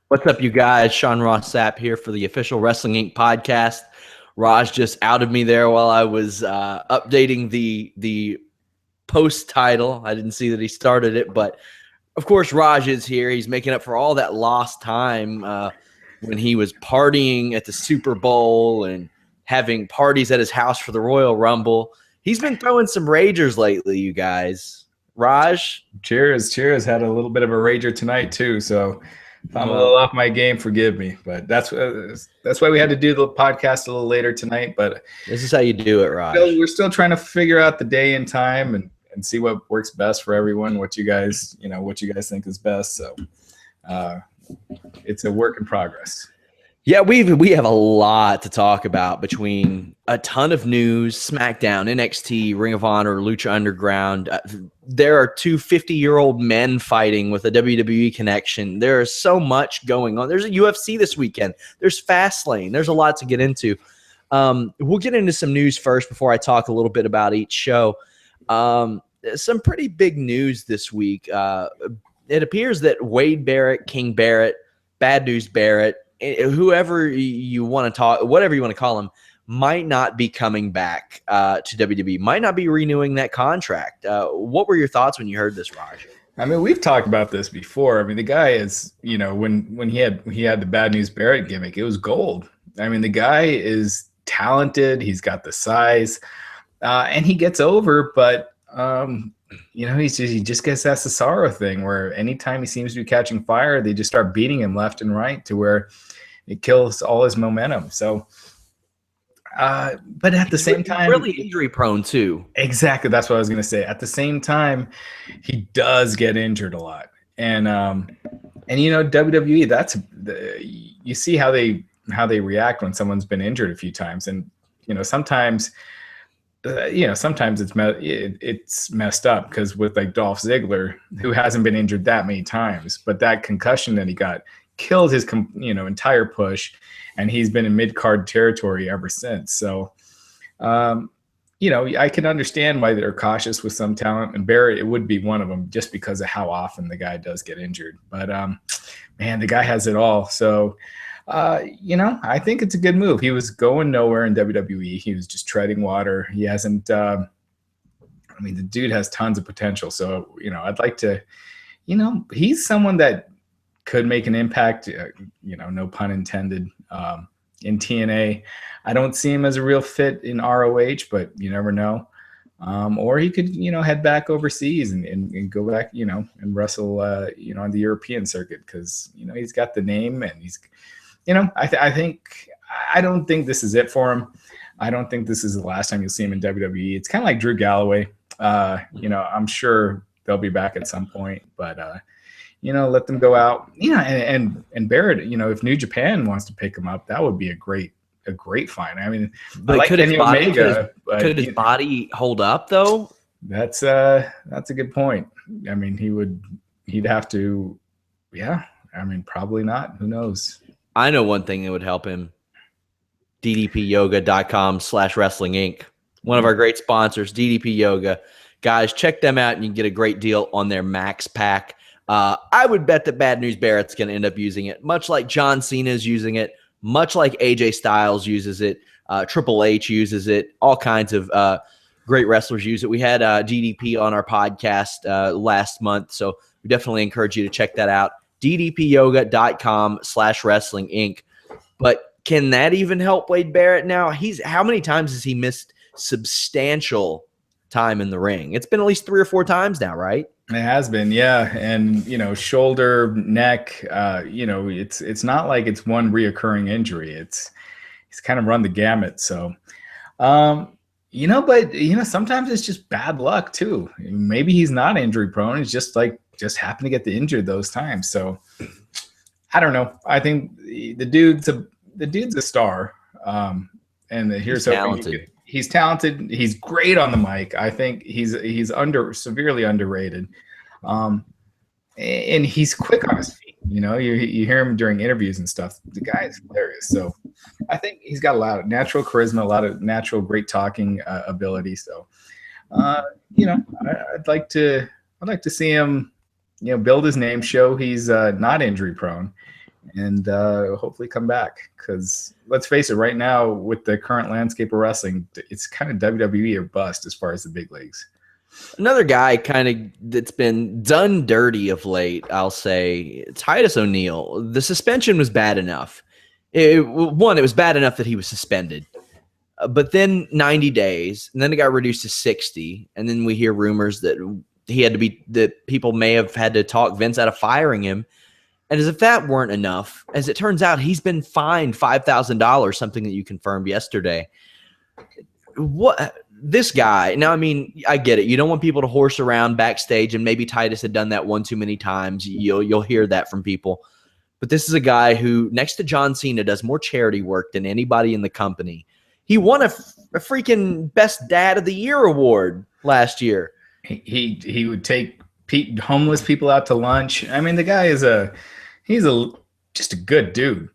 What's up, you guys? Sean Ross Sapp here for the official Wrestling Inc. podcast. Raj just outed me there while I was updating the post title. I didn't see that he started it, but of course, Raj is here. He's making up for all that lost time when he was partying at the Super Bowl and having parties at his house for the Royal Rumble. He's been throwing some ragers lately, you guys. Raj? Cheers. Had a little bit of a rager tonight, too, so if I'm a little off my game, forgive me. But that's why we had to do the podcast a little later tonight. But this is how you do it, Raj. We're still trying to figure out the day and time and see what works best for everyone. What you guys think is best. So it's a work in progress. Yeah, we have a lot to talk about between a ton of news, Smackdown, NXT, Ring of Honor, Lucha Underground. There are two 50-year-old men fighting with a WWE connection. There is so much going on. There's a UFC this weekend. There's Fastlane. There's a lot to get into. We'll get into some news first before I talk a little bit about each show. Some pretty big news this week. It appears that Wade Barrett, King Barrett, Bad News Barrett, whoever you want to talk, whatever you want to call him, might not be coming back to WWE, might not be renewing that contract. What were your thoughts when you heard this, Raj? I mean, we've talked about this before. I mean, the guy is, when he had the Bad News Barrett gimmick, it was gold. I mean, the guy is talented. He's got the size, and he gets over, but he just gets that Cesaro thing where anytime he seems to be catching fire, they just start beating him left and right to where it kills all his momentum. So, but at the same time, really injury prone too. Exactly. That's what I was going to say. At the same time, he does get injured a lot. And WWE, you see how they react when someone's been injured a few times. And, sometimes it's messed up because with like Dolph Ziggler, who hasn't been injured that many times, but that concussion that he got killed his entire push, and he's been in mid-card territory ever since. So, I can understand why they're cautious with some talent, and Barrett, it would be one of them just because of how often the guy does get injured. But man, the guy has it all. So. I think it's a good move. He was going nowhere in WWE. He was just treading water. He hasn't, the dude has tons of potential. So, I'd like to, he's someone that could make an impact, no pun intended, in TNA. I don't see him as a real fit in ROH, but you never know. Or he could, head back overseas and go back, and wrestle, on the European circuit because, he's got the name and he's, I don't think this is it for him. I don't think this is the last time you'll see him in WWE. It's kind of like Drew Galloway. I'm sure they'll be back at some point, but let them go out. And Barrett, if New Japan wants to pick him up, that would be a great find. I mean, but like could his body hold up though? That's a good point. I mean, he'd have to. Yeah. I mean, probably not. Who knows? I know one thing that would help him. ddpyoga.com/wrestling inc. One of our great sponsors, DDP Yoga. Guys, check them out and you can get a great deal on their Max Pack. I would bet that Bad News Barrett's going to end up using it, much like John Cena is using it, much like AJ Styles uses it, Triple H uses it, all kinds of great wrestlers use it. We had DDP on our podcast last month, so we definitely encourage you to check that out. ddpyoga.com/wrestling inc. But can that even help Wade Barrett now? How many times has he missed substantial time in the ring? It's been at least 3 or 4 times now, right? It has been, yeah. And, shoulder, neck, it's not like it's one reoccurring injury. He's kind of run the gamut. So, but sometimes it's just bad luck too. Maybe he's not injury prone. It's just happened to get injured those times. So I don't know. I think the dude's a star. And here's talented. He's talented. He's great on the mic. I think he's severely underrated. And he's quick on his feet. You hear him during interviews and stuff. The guy is hilarious. So I think he's got a lot of natural charisma, a lot of natural great talking ability. So, I'd like to see him, build his name, show he's not injury prone, and hopefully come back. Because let's face it, right now with the current landscape of wrestling, it's kind of WWE or bust as far as the big leagues. Another guy kind of that's been done dirty of late, I'll say, Titus O'Neil. The suspension was bad enough. It was bad enough that he was suspended. But then 90 days, and then it got reduced to 60. And then we hear rumors that that people may have had to talk Vince out of firing him. And as if that weren't enough, as it turns out, he's been fined $5,000, something that you confirmed yesterday. What this guy now? I mean, I get it. You don't want people to horse around backstage, and maybe Titus had done that one too many times. You'll hear that from people. But this is a guy who, next to John Cena, does more charity work than anybody in the company. He won a freaking Best Dad of the Year award last year. He would take homeless people out to lunch. I mean, the guy is just a good dude.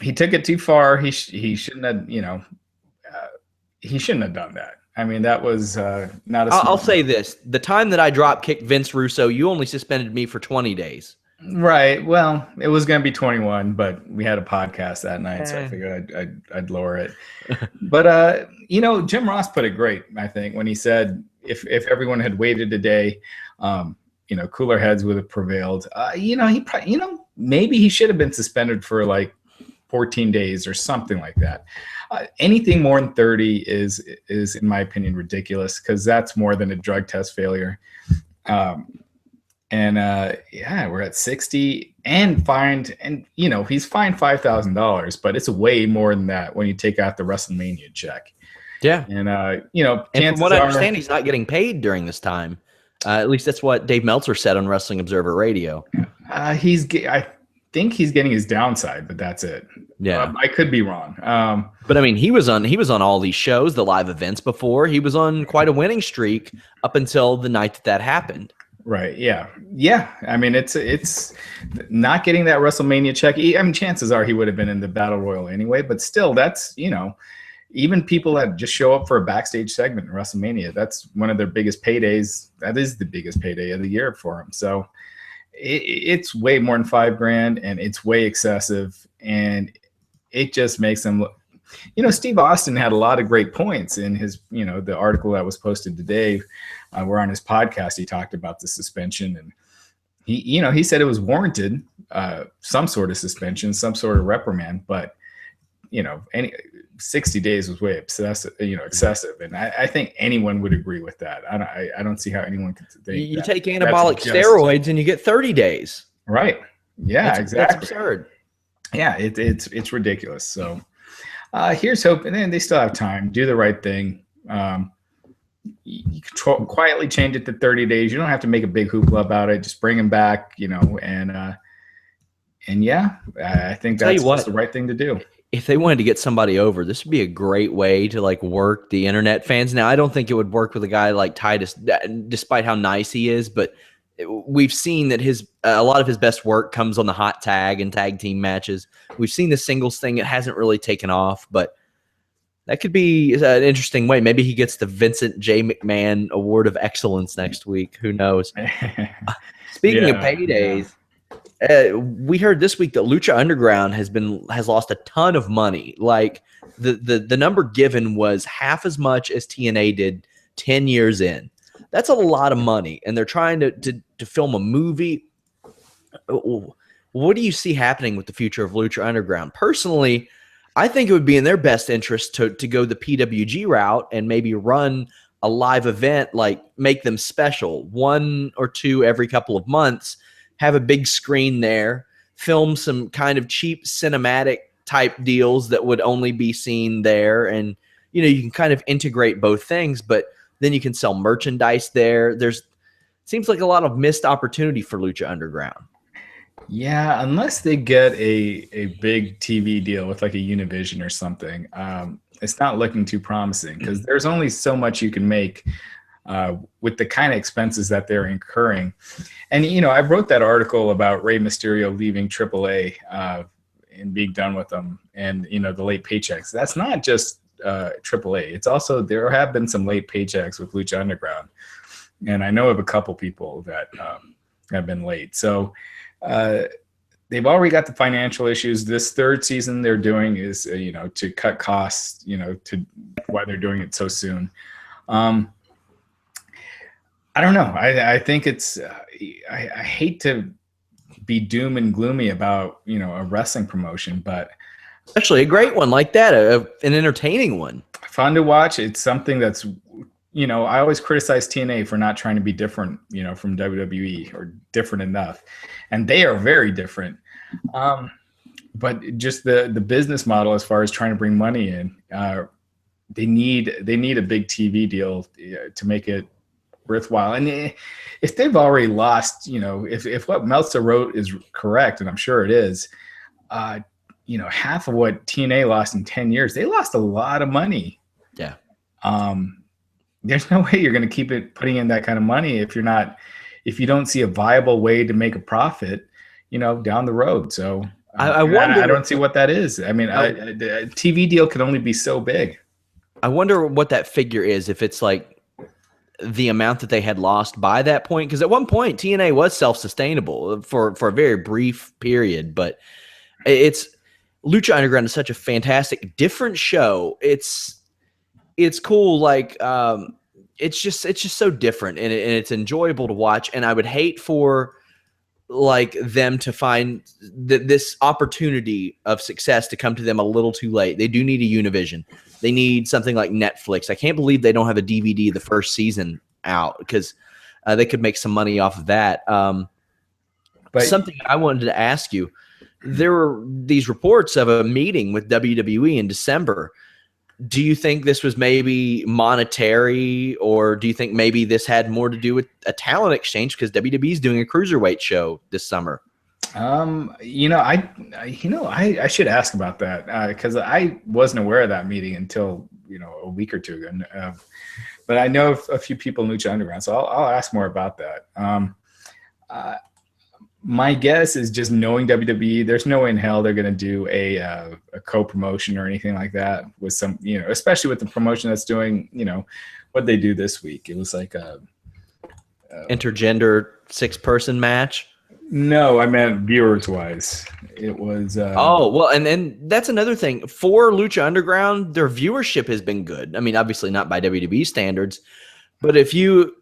He took it too far. He shouldn't have, he shouldn't have done that. I mean, that was not a I'll say this. The time that I drop kicked Vince Russo, you only suspended me for 20 days. Right. Well, it was going to be 21, but we had a podcast that night, so I figured I'd lower it. But, Jim Ross put it great, I think, when he said if everyone had waited a day, cooler heads would have prevailed. Maybe he should have been suspended for like 14 days or something like that. Anything more than 30 is in my opinion, ridiculous, because that's more than a drug test failure. We're at 60 and fined, and he's fined $5,000, but it's way more than that when you take out the WrestleMania check. Yeah, and and from what I understand, he's not getting paid during this time. At least that's what Dave Meltzer said on Wrestling Observer Radio. I think he's getting his downside, but that's it. Yeah, I could be wrong. But I mean, he was on all these shows, the live events before. He was on quite a winning streak up until the night that happened. Right. Yeah. I mean, it's not getting that WrestleMania check. I mean, chances are he would have been in the Battle Royal anyway. But still, that's even people that just show up for a backstage segment in WrestleMania, that's one of their biggest paydays. That is the biggest payday of the year for him. So it's way more than $5,000, and it's way excessive, and it just makes them look. Steve Austin had a lot of great points in his, the article that was posted today. Where on his podcast he talked about the suspension, and he said it was warranted, some sort of suspension, some sort of reprimand, but 60 days was way excessive, and I think anyone would agree with that. I don't see how anyone could think you take anabolic steroids and you get 30 days. Right. Yeah, exactly. That's absurd. Yeah, it's ridiculous. So here's hoping, and they still have time. Do the right thing. You quietly change it to 30 days. You don't have to make a big hoopla about it. Just bring him back, and yeah, I think that's the right thing to do. If they wanted to get somebody over, this would be a great way to work the internet fans. Now, I don't think it would work with a guy like Titus, despite how nice he is, but we've seen that a lot of his best work comes on the hot tag and tag team matches. We've seen the singles thing. It hasn't really taken off, but that could be an interesting way. Maybe he gets the Vincent J. McMahon Award of Excellence next week. Who knows? Speaking of paydays, we heard this week that Lucha Underground has lost a ton of money. Like the number given was half as much as TNA did 10 years in. That's a lot of money, and they're trying to film a movie. What do you see happening with the future of Lucha Underground? Personally, I think it would be in their best interest to go the PWG route and maybe run a live event, make them special, 1 or 2 every couple of months, have a big screen there, film some kind of cheap cinematic type deals that would only be seen there. And, you can kind of integrate both things, but then you can sell merchandise there. Seems like a lot of missed opportunity for Lucha Underground. Yeah, unless they get a big TV deal with a Univision or something, it's not looking too promising, because there's only so much you can make with the kind of expenses that they're incurring. And, I wrote that article about Rey Mysterio leaving AAA and being done with them, and, the late paychecks. That's not just AAA. It's also, there have been some late paychecks with Lucha Underground. And I know of a couple people that have been late. So they've already got the financial issues. This third season they're doing is, to cut costs, to why they're doing it so soon. I don't know. I think it's, I hate to be doom and gloomy about, a wrestling promotion, but especially a great one like that, an entertaining one. Fun to watch. It's something that's, I always criticize TNA for not trying to be different, from WWE or different enough. And they are very different. But just the business model as far as trying to bring money in, they need a big TV deal to make it worthwhile. And if they've already lost, if what Meltzer wrote is correct, and I'm sure it is, half of what TNA lost in 10 years, they lost a lot of money. Yeah. There's no way you're going to keep putting in that kind of money if you don't see a viable way to make a profit, down the road. So I wonder. I don't see what that is. I mean, a TV deal can only be so big. I wonder what that figure is, if it's like the amount that they had lost by that point. Because at one point, TNA was self-sustainable for a very brief period. But it's Lucha Underground is such a fantastic, different show. It's cool. Like it's just so different, and it's enjoyable to watch. And I would hate for like them to find this opportunity of success to come to them a little too late. They do need a Univision. They need something like Netflix. I can't believe they don't have a DVD of the first season out, because they could make some money off of that. But something I wanted to ask you, there were these reports of a meeting with WWE in December. Do you think this was maybe monetary, or do you think maybe this had more to do with a talent exchange, because WWE is doing a cruiserweight show this summer? I should ask about that, because I wasn't aware of that meeting until a week or two ago. But I know a few people in Lucha Underground, so I'll ask more about that. My guess is, just knowing WWE, there's no way in hell they're going to do a co-promotion or anything like that with some, especially with the promotion that's doing, what they do this week. It was like a intergender 6-person match. No, I meant viewers wise. It was. And then that's another thing for Lucha Underground. Their viewership has been good. I mean, obviously not by WWE standards, but if you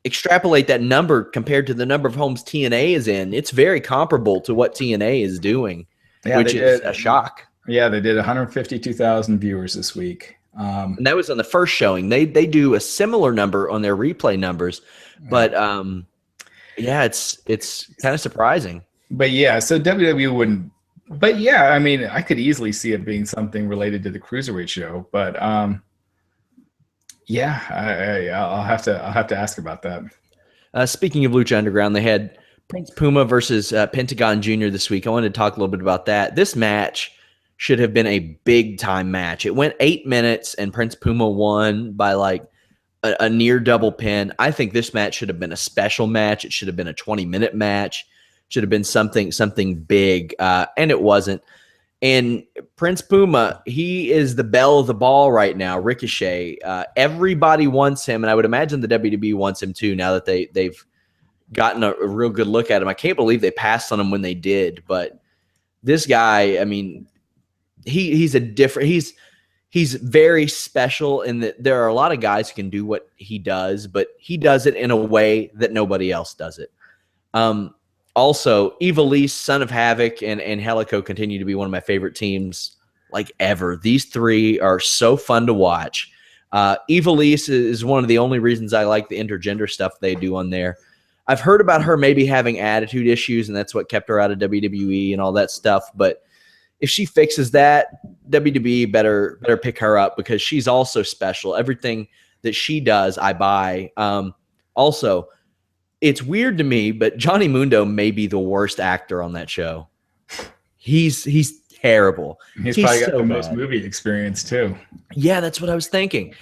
extrapolate that number compared to the number of homes TNA is in, it's very comparable to what TNA is doing, which is a shock. Yeah, they did 152,000 viewers this week. And that was on the first showing. They do a similar number on their replay numbers, but it's kind of surprising. But yeah, so WWE wouldn't. But yeah, I mean, I could easily see it being something related to the cruiserweight show. But I'll have to ask about that. Speaking of Lucha Underground, they had Prince Puma versus Pentagon Jr. this week. I wanted to talk a little bit about that. This match should have been a big time match. It went 8 minutes, and Prince Puma won by like a near double pin. I think this match should have been a special match. It should have been a 20-minute match. It should have been something big, and it wasn't. And Prince Puma, he is the belle of the ball right now, Ricochet. Everybody wants him, and I would imagine the WWE wants him too, now that they've gotten a real good look at him. I can't believe they passed on him when they did, but this guy, I mean, he's very special in that there are a lot of guys who can do what he does, but he does it in a way that nobody else does it. Also, Ivelisse, Son of Havoc, and Helico continue to be one of my favorite teams like ever. These three are so fun to watch. Ivelisse is one of the only reasons I like the intergender stuff they do on there. I've heard about her maybe having attitude issues, and that's what kept her out of WWE and all that stuff. But if she fixes that, WWE better pick her up, because she's also special. Everything that she does, I buy. Also, it's weird to me, but Johnny Mundo may be the worst actor on that show. He's terrible. He's probably got the most movie experience too. Yeah, that's what I was thinking.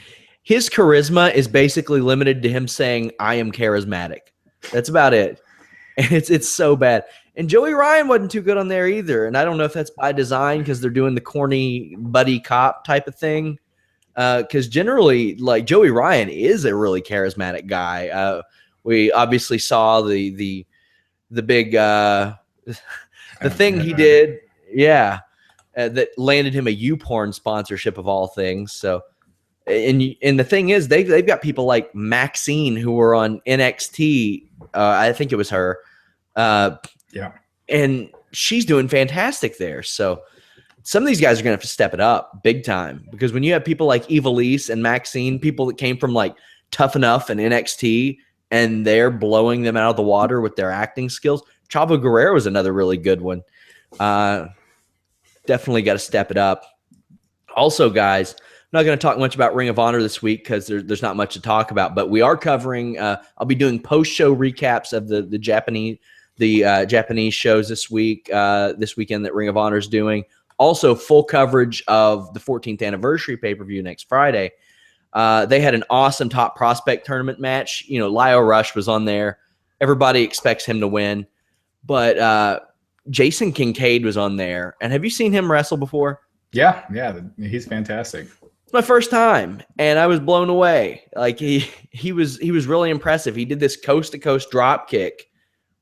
His charisma is basically limited to him saying, "I am charismatic." That's about it. And it's so bad. And Joey Ryan wasn't too good on there either. And I don't know if that's by design, because they're doing the corny buddy cop type of thing. Because generally, like, Joey Ryan is a really charismatic guy. We obviously saw the big The thing he did, yeah, that landed him a YouPorn sponsorship of all things. So, and the thing is, they've got people like Maxine who were on NXT. I think it was her. Yeah. And she's doing fantastic there. So some of these guys are going to have to step it up big time, because when you have people like Evilise and Maxine, people that came from like Tough Enough and NXT, and they're blowing them out of the water with their acting skills. Chavo Guerrero is another really good one. Definitely got to step it up. Also, guys, I'm not going to talk much about Ring of Honor this week because there's not much to talk about, but we are covering I'll be doing post-show recaps of the Japanese shows this weekend that Ring of Honor is doing. Also, full coverage of the 14th anniversary pay-per-view next Friday. They had an awesome top prospect tournament match. You know, Lio Rush was on there. Everybody expects him to win. But Jason Kincaid was on there. And have you seen him wrestle before? Yeah, he's fantastic. It's my first time, and I was blown away. Like he was really impressive. He did this coast-to-coast drop kick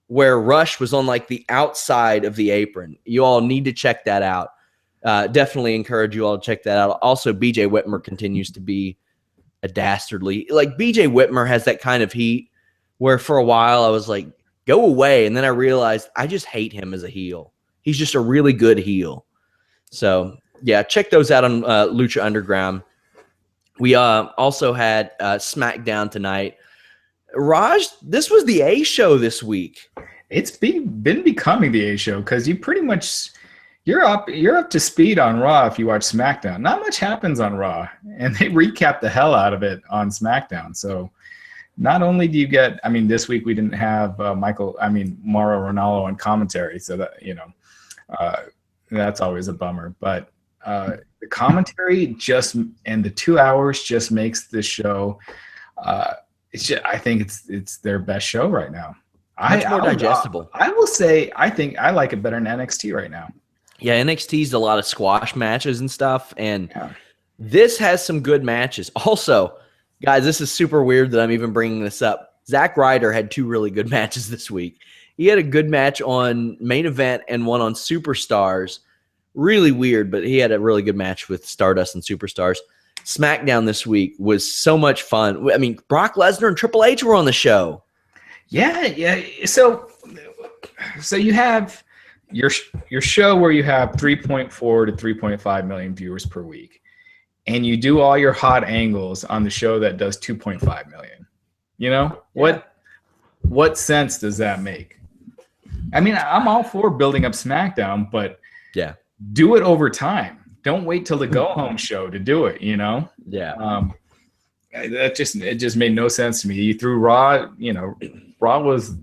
where Rush was on like the outside of the apron. You all need to check that out. Definitely encourage you all to check that out. Also, BJ Whitmer continues to be a dastardly. Like, BJ Whitmer has that kind of heat where for a while I was like, go away. And then I realized I just hate him as a heel. He's just a really good heel. So, yeah, check those out on Lucha Underground. We also had Smackdown tonight. Raj, this was the A show this week. It's been becoming the A show because you pretty much you're up to speed on Raw if you watch SmackDown. Not much happens on Raw, and they recap the hell out of it on SmackDown. So not only do you get, I mean, this week we didn't have Mauro Ranallo on commentary, so that that's always a bummer. But the commentary and the 2 hours just makes this show. I think it's their best show right now. Much more digestible. I will say I think I like it better than NXT right now. Yeah, NXT's a lot of squash matches and stuff, and this has some good matches. Also, guys, this is super weird that I'm even bringing this up. Zack Ryder had 2 really good matches this week. He had a good match on Main Event and one on Superstars. Really weird, but he had a really good match with Stardust and Superstars. SmackDown this week was so much fun. I mean, Brock Lesnar and Triple H were on the show. Yeah. So you have your show where you have 3.4 to 3.5 million viewers per week, and you do all your hot angles on the show that does 2.5 million. You know, what sense does that make? I mean, I'm all for building up SmackDown, but do it over time. Don't wait till the go-home show to do it, you know? Yeah. It just made no sense to me. You threw Raw, Raw was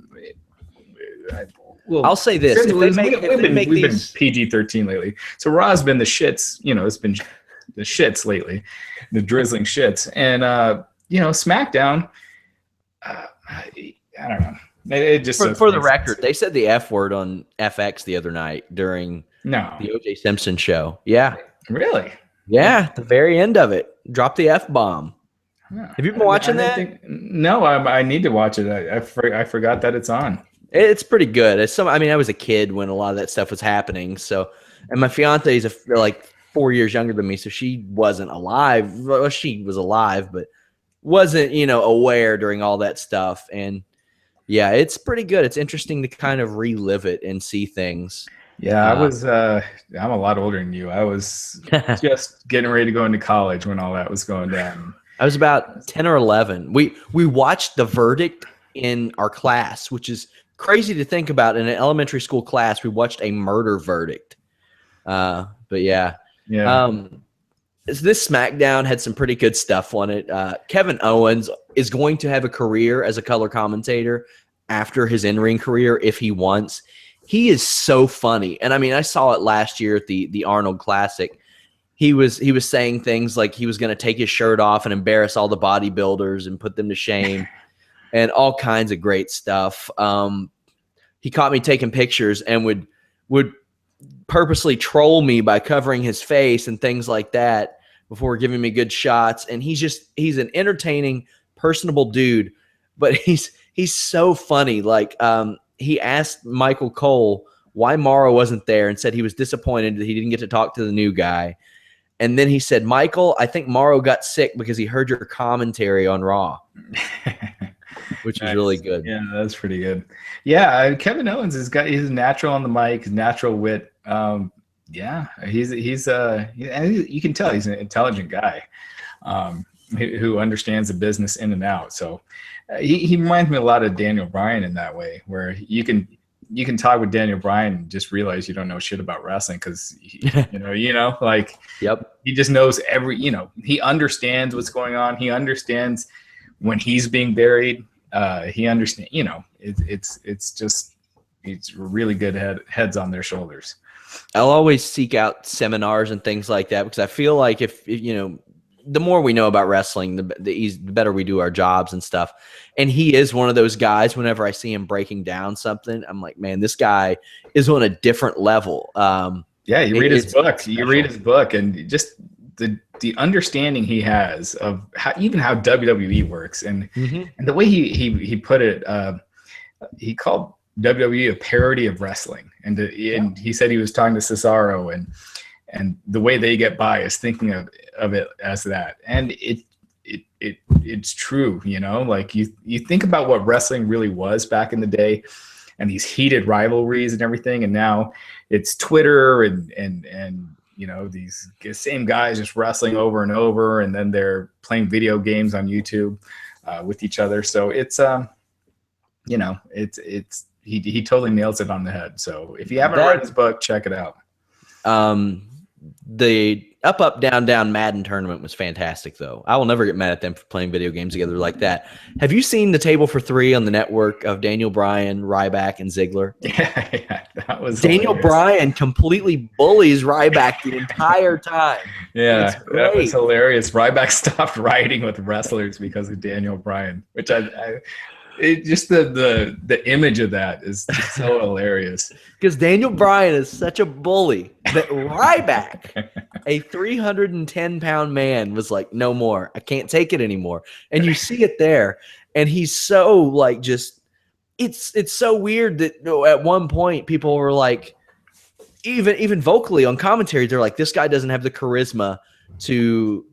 I'll say this. We've been PG-13 lately. So Raw's been the shits, it's been the shits lately, the drizzling shits. And SmackDown, I don't know. It just for the record, they said the F word on FX the other night during the O.J. Simpson show. Yeah. Really? Yeah, at the very end of it. Drop the F-bomb. Yeah. Have you been watching that? No, I need to watch it. I forgot that it's on. It's pretty good. I was a kid when a lot of that stuff was happening. So, and my fiance is like 4 years younger than me, so she wasn't alive. Well, she was alive, but wasn't, aware during all that stuff. And yeah, it's pretty good. It's interesting to kind of relive it and see things. Yeah, I'm a lot older than you. I was just getting ready to go into college when all that was going down. I was about 10 or 11. We watched The Verdict in our class, which is crazy to think about. In an elementary school class, we watched a murder verdict. But yeah. This SmackDown had some pretty good stuff on it. Kevin Owens is going to have a career as a color commentator after his in-ring career if he wants. He is so funny. And I mean, I saw it last year at the Arnold Classic. He was saying things like he was going to take his shirt off and embarrass all the bodybuilders and put them to shame and all kinds of great stuff. He caught me taking pictures and would purposely troll me by covering his face and things like that before giving me good shots. And he's an entertaining, personable dude, but he's so funny. Like, he asked Michael Cole why Morrow wasn't there and said he was disappointed that he didn't get to talk to the new guy. And then he said, Michael, I think Morrow got sick because he heard your commentary on Raw, which was really good. Yeah, that's pretty good. Yeah, Kevin Owens he's natural on the mic, natural wit. Yeah, you can tell he's an intelligent guy who understands the business in and out. So he reminds me a lot of Daniel Bryan in that way, where you can talk with Daniel Bryan and just realize you don't know shit about wrestling because like yep, he just knows he understands what's going on. He understands when he's being buried. He understands. It's really good heads on their shoulders. I'll always seek out seminars and things like that because I feel like if the more we know about wrestling, the better we do our jobs and stuff. And he is one of those guys. Whenever I see him breaking down something, I'm like, man, this guy is on a different level. Yeah, you read his book. You read his book, and just the understanding he has of how WWE works, and the way he put it, he called WWE a parody of wrestling, and he said he was talking to Cesaro, and the way they get by is thinking of it as that, and it's true, like you think about what wrestling really was back in the day, and these heated rivalries and everything, and now it's Twitter and these same guys just wrestling over and over, and then they're playing video games on YouTube with each other. So it's he totally nails it on the head. So if you haven't read his book, check it out. The up, down, down Madden tournament was fantastic, though. I will never get mad at them for playing video games together like that. Have you seen the table for three on the network of Daniel Bryan, Ryback, and Ziggler? Yeah, that was Daniel hilarious. Bryan completely bullies Ryback the entire time. Yeah, that was hilarious. Ryback stopped riding with wrestlers because of Daniel Bryan, which just the image of that is just so hilarious. Because Daniel Bryan is such a bully that Ryback, a 310-pound man, was like, no more. I can't take it anymore. And you see it there. And he's so like just it's so weird that at one point people were like, even vocally on commentary, they're like, this guy doesn't have the charisma to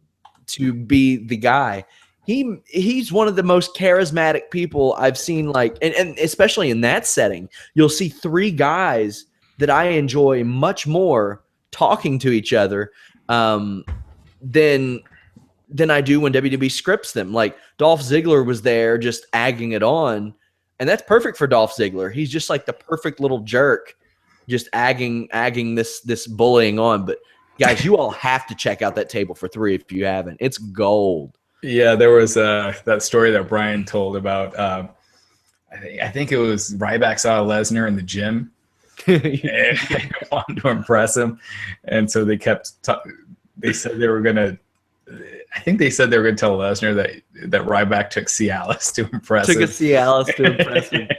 be the guy. He's one of the most charismatic people I've seen, like, and especially in that setting, you'll see three guys that I enjoy much more talking to each other than I do when WWE scripts them. Like Dolph Ziggler was there just agging it on, and that's perfect for Dolph Ziggler. He's just like the perfect little jerk, just agging this bullying on. But guys, you all have to check out that table for three if you haven't. It's gold. Yeah, there was that story that Brian told about. I think it was Ryback saw Lesnar in the gym and wanted to impress him, and so they kept. They said they were gonna. I think they said they were gonna tell Lesnar that Ryback took Cialis to impress him. Took a Cialis to impress him.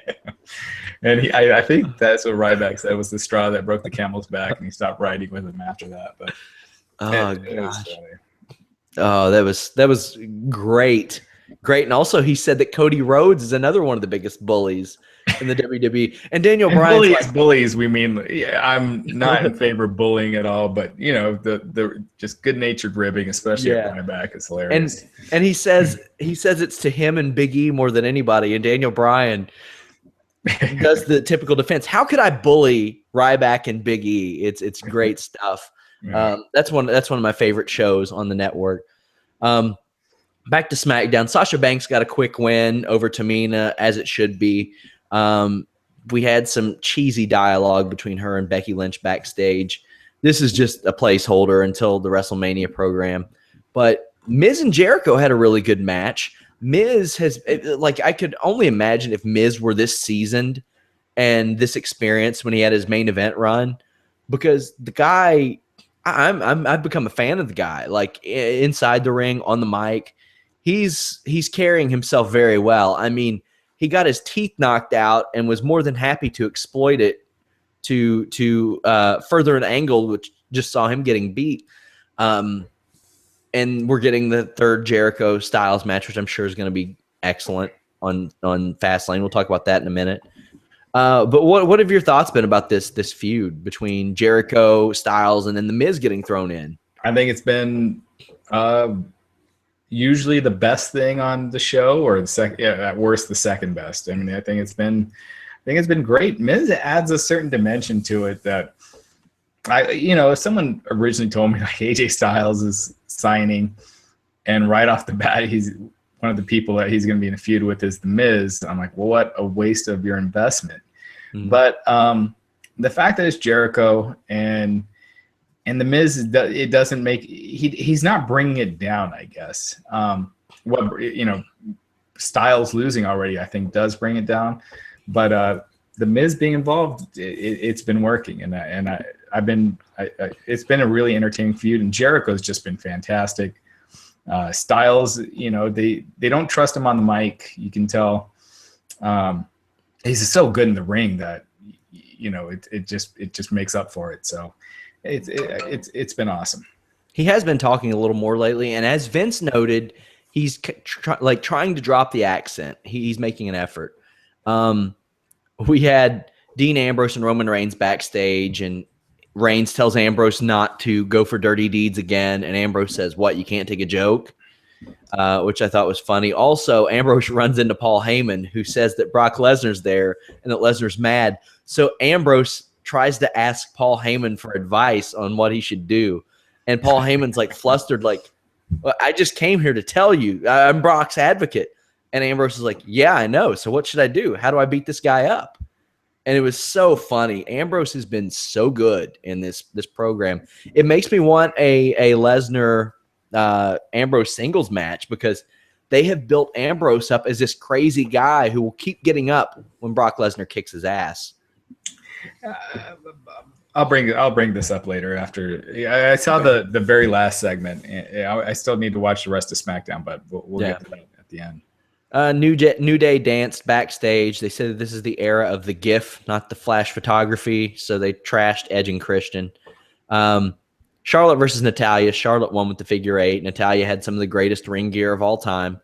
And I think that's what Ryback said was the straw that broke the camel's back, and he stopped riding with him after that. But it was funny. Oh, that was great. And also he said that Cody Rhodes is another one of the biggest bullies in the WWE. And Daniel Bryan, bullies. We mean, yeah, I'm not in favor of bullying at all, but the just good natured ribbing, especially at Ryback, is hilarious. And he says it's to him and Big E more than anybody. And Daniel Bryan does the typical defense. How could I bully Ryback and Big E? It's great stuff. That's one of my favorite shows on the network. Back to SmackDown. Sasha Banks got a quick win over Tamina, as it should be. We had some cheesy dialogue between her and Becky Lynch backstage. This is just a placeholder until the WrestleMania program. But Miz and Jericho had a really good match. Miz has, like, I could only imagine if Miz were this seasoned and this experienced when he had his main event run, because the guy, I've become a fan of the guy. Like inside the ring, on the mic, he's carrying himself very well. I mean, he got his teeth knocked out and was more than happy to exploit it to further an angle, which just saw him getting beat. And we're getting the third Jericho Styles match, which I'm sure is going to be excellent on Fastlane. We'll talk about that in a minute. But what have your thoughts been about this feud between Jericho, Styles, and then the Miz getting thrown in? I think it's been usually the best thing on the show, or at worst the second best. I mean, I think it's been great. Miz adds a certain dimension to it that if someone originally told me like AJ Styles is signing, and right off the bat he's one of the people that he's going to be in a feud with is the Miz, I'm like, well, what a waste of your investment. But the fact that it's Jericho and the Miz, it doesn't make he's not bringing it down, I guess. Styles losing already, I think, does bring it down. But the Miz being involved, it's been working, and it's been a really entertaining feud. And Jericho's just been fantastic. Styles, they don't trust him on the mic. You can tell. He's so good in the ring that it just makes up for it. So it's been awesome. He has been talking a little more lately, and as Vince noted, he's trying to drop the accent. He's making an effort. We had Dean Ambrose and Roman Reigns backstage, and Reigns tells Ambrose not to go for dirty deeds again, and Ambrose says, "What? You can't take a joke?" Which I thought was funny. Also, Ambrose runs into Paul Heyman, who says that Brock Lesnar's there and that Lesnar's mad. So Ambrose tries to ask Paul Heyman for advice on what he should do, and Paul Heyman's like flustered, like, well, "I just came here to tell you I'm Brock's advocate." And Ambrose is like, "Yeah, I know. So what should I do? How do I beat this guy up?" And it was so funny. Ambrose has been so good in this program. It makes me want a Lesnar Ambrose singles match, because they have built Ambrose up as this crazy guy who will keep getting up when Brock Lesnar kicks his ass. I'll bring this up later after I saw the very last segment. I still need to watch the rest of SmackDown, but we'll get to that at the end. New Day danced backstage. They said that this is the era of the GIF, not the flash photography. So they trashed Edge and Christian. Charlotte versus Natalya. Charlotte won with the figure 8. Natalya had some of the greatest ring gear of all time.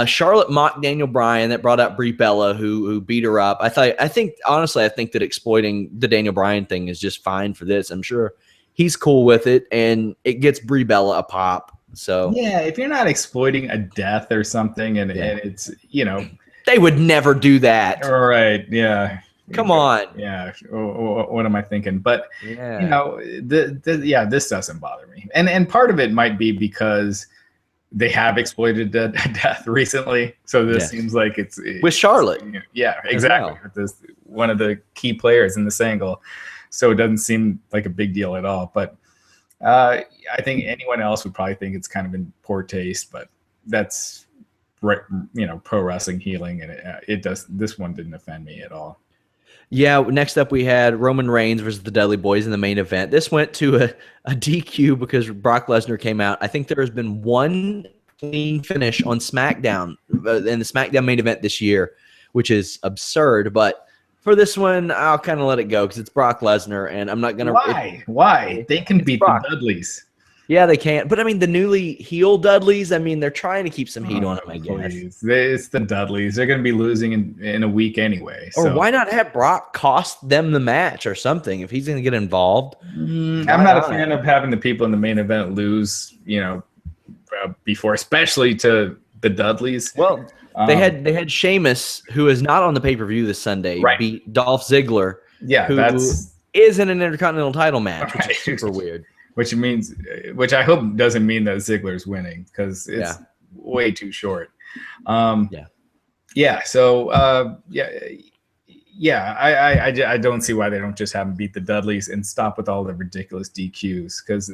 Charlotte mocked Daniel Bryan. That brought out Brie Bella, who beat her up. I think that exploiting the Daniel Bryan thing is just fine for this. I'm sure he's cool with it, and it gets Brie Bella a pop. So yeah, if you're not exploiting a death or something, and it's they would never do that. All right, yeah. Come on. Yeah. What am I thinking? But this doesn't bother me, and part of it might be because they have exploited death recently, so this seems like it's with Charlotte. Yeah, exactly. With this one of the key players in this angle, so it doesn't seem like a big deal at all. But I think anyone else would probably think it's kind of in poor taste, but that's pro wrestling healing, and it does. This one didn't offend me at all. Yeah, next up we had Roman Reigns versus the Dudley Boys in the main event. This went to a DQ because Brock Lesnar came out. I think there has been one clean finish on SmackDown in the SmackDown main event this year, which is absurd. But for this one, I'll kind of let it go because it's Brock Lesnar, and I'm not going to. Why? They can beat the Dudleys. Yeah, they can't. But, I mean, the newly heel Dudleys, I mean, they're trying to keep some heat on them, I guess. It's the Dudleys. They're going to be losing in a week anyway. So. Or why not have Brock cost them the match or something if he's going to get involved? I'm not a fan of having the people in the main event lose, before, especially to the Dudleys. Well, they had Sheamus, who is not on the pay-per-view this Sunday, beat Dolph Ziggler, who is in an Intercontinental title match, which is super weird. Which I hope doesn't mean that Ziggler's winning, because it's way too short. I don't see why they don't just have him beat the Dudleys and stop with all the ridiculous DQs, because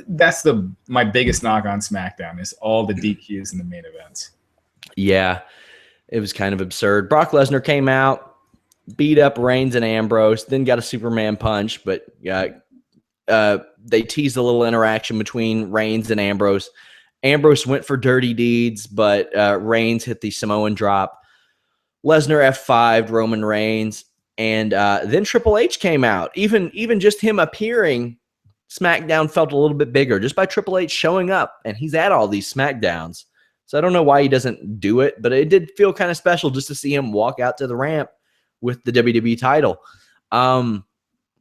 that's my biggest knock on SmackDown is all the DQs in the main events. Yeah, it was kind of absurd. Brock Lesnar came out, beat up Reigns and Ambrose, then got a Superman punch, but they teased a little interaction between Reigns and Ambrose. Ambrose went for dirty deeds, but Reigns hit the Samoan drop. Lesnar F5'd Roman Reigns, and then Triple H came out. Even just him appearing, SmackDown felt a little bit bigger just by Triple H showing up, and he's at all these SmackDowns. So I don't know why he doesn't do it, but it did feel kind of special just to see him walk out to the ramp with the WWE title.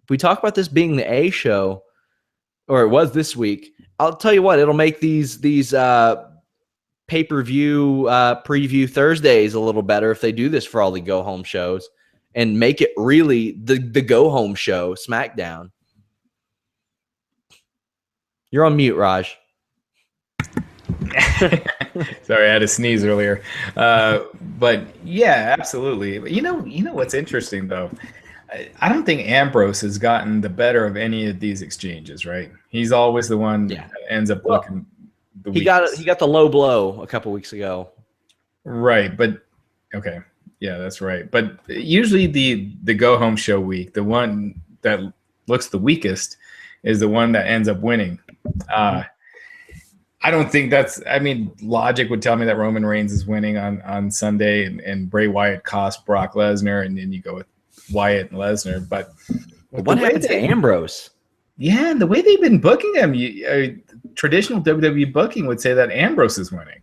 We talk about this being the A show, or it was this week. I'll tell you what, it'll make these pay-per-view preview Thursdays a little better if they do this for all the go-home shows and make it really the go-home show, SmackDown. You're on mute, Raj. Sorry, I had to sneeze earlier. But yeah, absolutely. You know what's interesting though? I don't think Ambrose has gotten the better of any of these exchanges, right? He's always the one that ends up looking the weakest. He got the low blow a couple weeks ago. Right, but okay. Yeah, that's right. But usually the go home show week, the one that looks the weakest is the one that ends up winning. I don't think logic would tell me that Roman Reigns is winning on Sunday and Bray Wyatt cost Brock Lesnar, and then you go with Wyatt and Lesnar. But what happened to Ambrose? Yeah, the way they've been booking him, traditional WWE booking would say that Ambrose is winning.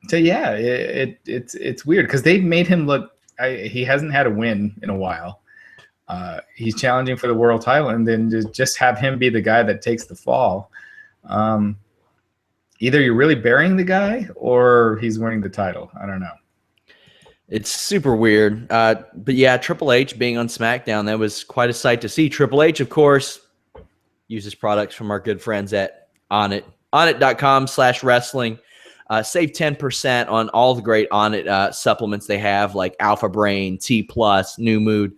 So yeah, it's weird because they've made him look. He hasn't had a win in a while. He's challenging for the world title, and then just have him be the guy that takes the fall. Either you're really burying the guy or he's winning the title. I don't know. It's super weird. But yeah, Triple H being on SmackDown, that was quite a sight to see. Triple H, of course, uses products from our good friends at Onnit. Onnit.com/wrestling. Save 10% on all the great Onnit supplements they have, like Alpha Brain, T+, New Mood.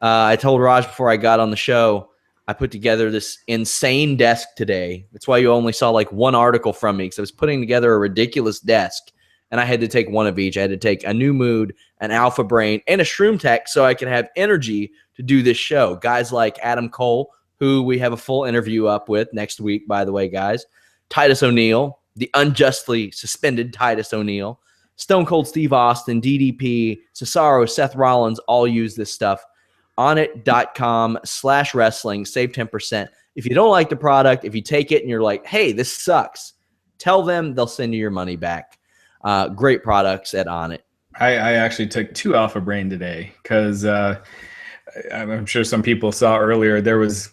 I told Raj before I got on the show, I put together this insane desk today. That's why you only saw like one article from me, because I was putting together a ridiculous desk, and I had to take one of each. I had to take a New Mood, an Alpha Brain, and a Shroom Tech so I could have energy to do this show. Guys like Adam Cole, who we have a full interview up with next week, by the way, guys. Titus O'Neil, the unjustly suspended Titus O'Neil. Stone Cold Steve Austin, DDP, Cesaro, Seth Rollins all use this stuff. Onnit.com/wrestling. Save 10%. If you don't like the product, if you take it and you're like, hey, this sucks, tell them, they'll send you your money back. Great products at Onnit. I actually took 2 Alpha Brain today because I'm sure some people saw earlier there was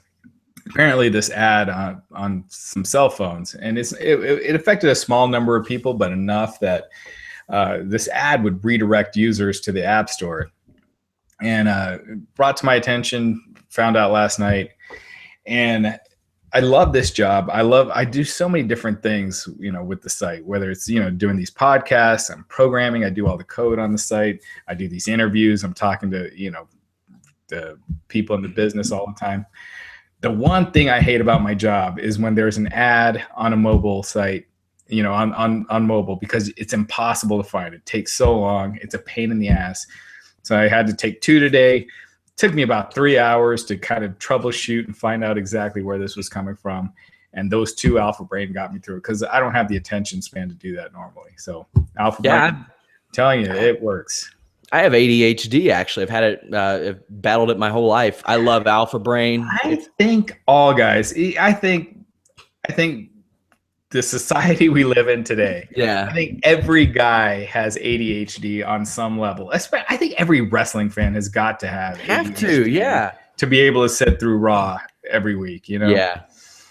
apparently this ad on some cell phones, and it affected a small number of people, but enough that this ad would redirect users to the App Store. And brought to my attention, found out last night, and I love this job. I do so many different things, with the site, whether it's, doing these podcasts, I'm programming, I do all the code on the site, I do these interviews, I'm talking to, the people in the business all the time. The one thing I hate about my job is when there's an ad on a mobile site, on mobile, because it's impossible to find. It takes so long. It's a pain in the ass. So I had to take 2 today. It took me about 3 hours to kind of troubleshoot and find out exactly where this was coming from. And those 2 Alpha Brain got me through it because I don't have the attention span to do that normally. So Alpha Brain, I'm telling you, it works. I have ADHD, actually. I've had it, I've battled it my whole life. I love Alpha Brain. I think all guys, I think the society we live in today. Yeah. I think every guy has ADHD on some level. I think every wrestling fan has got to have ADHD to be able to sit through Raw every week, Yeah.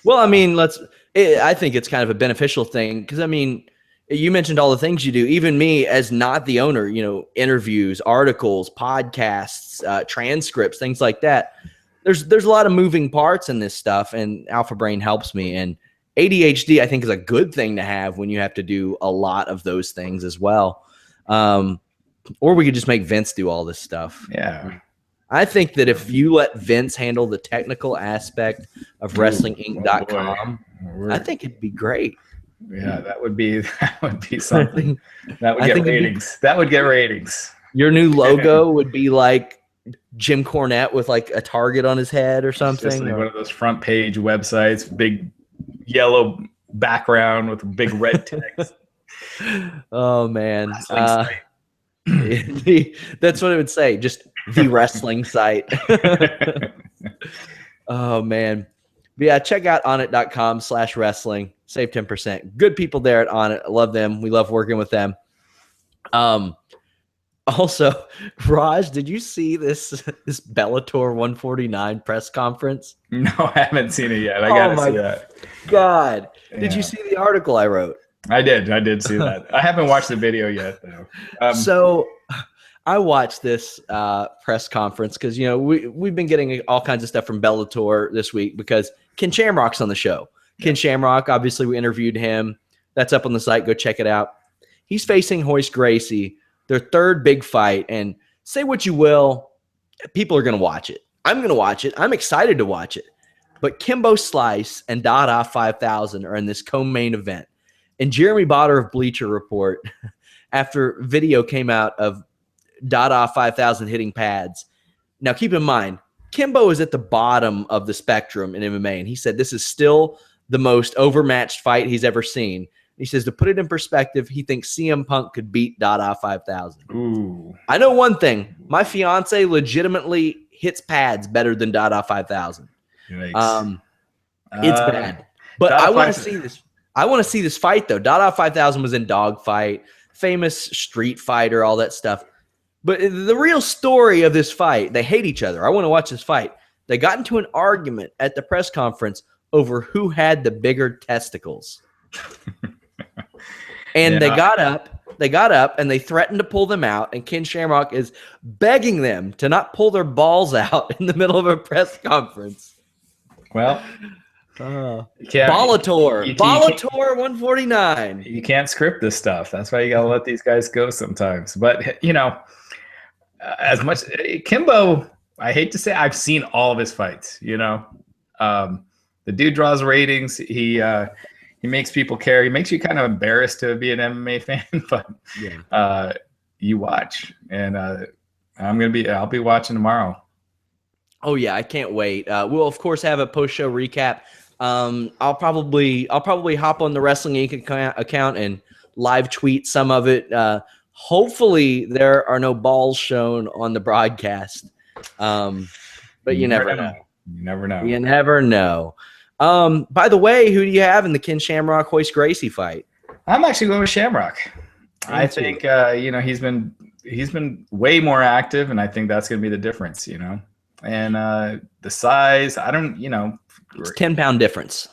Well, I mean, I think it's kind of a beneficial thing because, I mean, you mentioned all the things you do. Even me as not the owner, interviews, articles, podcasts, transcripts, things like that. There's a lot of moving parts in this stuff, and Alpha Brain helps me. And ADHD, I think, is a good thing to have when you have to do a lot of those things as well. Or we could just make Vince do all this stuff. Yeah. I think that if you let Vince handle the technical aspect of WrestlingInc.com, I think it'd be great. Yeah, that would be something. That would get ratings. That would get ratings. Your new logo would be like Jim Cornette with like a target on his head or something. Just like one of those front page websites, big yellow background with big red text. Oh man. That's what it would say. Just the wrestling site. Oh man. But yeah, check out onnit.com/wrestling. Save 10%. Good people there at Onnit. I love them. We love working with them. Also, Raj, did you see this Bellator 149 press conference? No, I haven't seen it yet. I Oh gotta my see that. God. Did you Yeah. see the article I wrote? I did see that. I haven't watched the video yet though. So I watched this press conference because we've been getting all kinds of stuff from Bellator this week because Ken Shamrock's on the show. Ken Shamrock, obviously, we interviewed him. That's up on the site. Go check it out. He's facing Royce Gracie, their third big fight. And say what you will, people are going to watch it. I'm going to watch it. I'm excited to watch it. But Kimbo Slice and Dada 5000 are in this co-main event. And Jeremy Botter of Bleacher Report, after video came out of Dada 5000 hitting pads. Now, keep in mind, Kimbo is at the bottom of the spectrum in MMA. And he said this is still the most overmatched fight he's ever seen. He says, to put it in perspective, he thinks CM Punk could beat Dada 5000. Ooh. I know one thing. My fiance legitimately hits pads better than Dada 5000. Yikes. It's bad. But I want to see this. I want to see this fight, though. Dada 5000 was in Dogfight, famous street fighter, all that stuff. But the real story of this fight, they hate each other. I want to watch this fight. They got into an argument at the press conference over who had the bigger testicles. And they got up and they threatened to pull them out. And Ken Shamrock is begging them to not pull their balls out in the middle of a press conference. Well, Bellator 149. You can't script this stuff. That's why you gotta let these guys go sometimes. But as much Kimbo, I hate to say, I've seen all of his fights. The dude draws ratings. He makes people care. He makes you kind of embarrassed to be an MMA fan, but you watch, and I'll be watching tomorrow. Oh yeah, I can't wait. We'll of course have a post-show recap. I'll probably hop on the Wrestling Inc. account and live tweet some of it. Hopefully there are no balls shown on the broadcast. But you never know. You never know. You never know. By the way, who do you have in the Ken Shamrock Royce Gracie fight? I'm actually going with Shamrock. I think he's been way more active, and I think that's going to be the difference. And the size, I don't, it's 10-pound difference.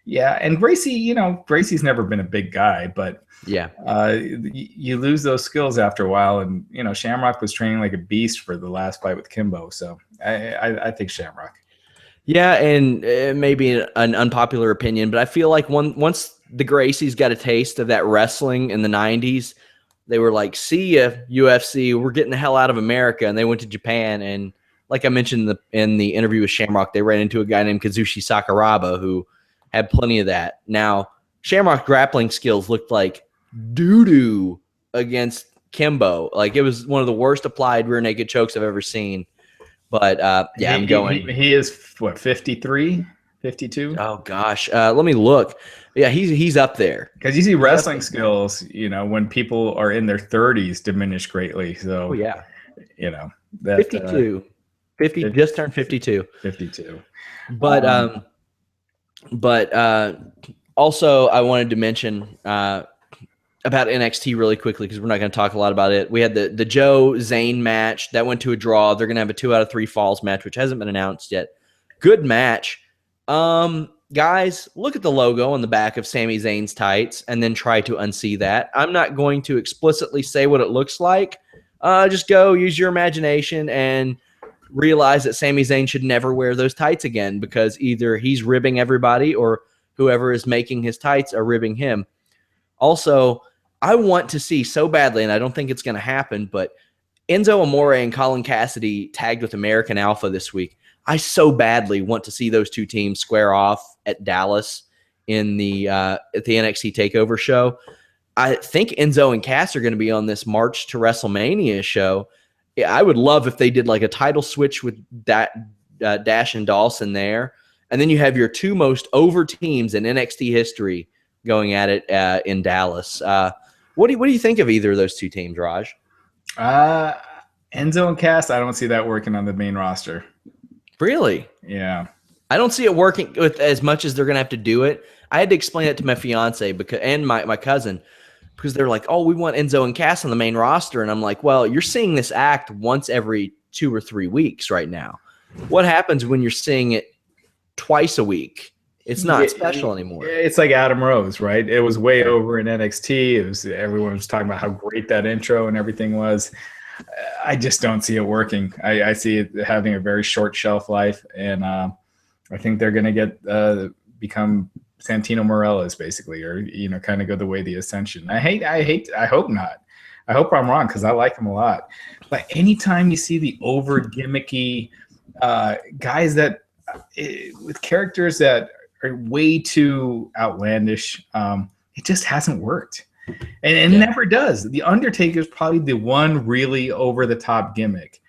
Yeah, and Gracie, Gracie's never been a big guy, but you lose those skills after a while. And Shamrock was training like a beast for the last fight with Kimbo, so I think Shamrock. Yeah, and it may be an unpopular opinion, but I feel like once the Gracies got a taste of that wrestling in the 90s, they were like, "See ya, UFC, we're getting the hell out of America," and they went to Japan. And like I mentioned in the interview with Shamrock, they ran into a guy named Kazushi Sakuraba who had plenty of that. Now, Shamrock's grappling skills looked like doo-doo against Kimbo. Like, it was one of the worst applied rear naked chokes I've ever seen. But, I'm going. He is, what, 53, 52? Oh, gosh. Let me look. Yeah, he's up there. Because you see wrestling skills, when people are in their 30s, diminish greatly. So, that 52. 50, just turned 52. 52. But also I wanted to mention about NXT really quickly because we're not going to talk a lot about it. We had the Joe Zayn match that went to a draw. They're going to have a 2 out of 3 falls match, which hasn't been announced yet. Good match. Guys, look at the logo on the back of Sami Zayn's tights and then try to unsee that. I'm not going to explicitly say what it looks like. Just go use your imagination and realize that Sami Zayn should never wear those tights again because either he's ribbing everybody or whoever is making his tights are ribbing him. Also, I want to see so badly, and I don't think it's going to happen, but Enzo Amore and Colin Cassidy tagged with American Alpha this week. I so badly want to see those two teams square off at Dallas in the at the NXT TakeOver show. I think Enzo and Cass are going to be on this March to WrestleMania show. I would love if they did like a title switch with Dash and Dawson there. And then you have your two most over teams in NXT history going at it in Dallas. What do you think of either of those two teams, Raj? Enzo and Cass, I don't see that working on the main roster. Really? Yeah. I don't see it working with as much as they're going to have to do it. I had to explain that to my fiance and my cousin because they're like, oh, we want Enzo and Cass on the main roster. And I'm like, well, you're seeing this act once every 2 or 3 weeks right now. What happens when you're seeing it twice a week? It's not special anymore. It's like Adam Rose, right? It was way over in NXT. Everyone was talking about how great that intro and everything was. I just don't see it working. I see it having a very short shelf life, and I think they're going to become Santino Morella's basically, or kind of go the way of the Ascension. I hope not. I hope I'm wrong because I like him a lot. But anytime you see the over gimmicky guys that with characters that are way too outlandish, it just hasn't worked. And it never does. The Undertaker is probably the one really over-the-top gimmick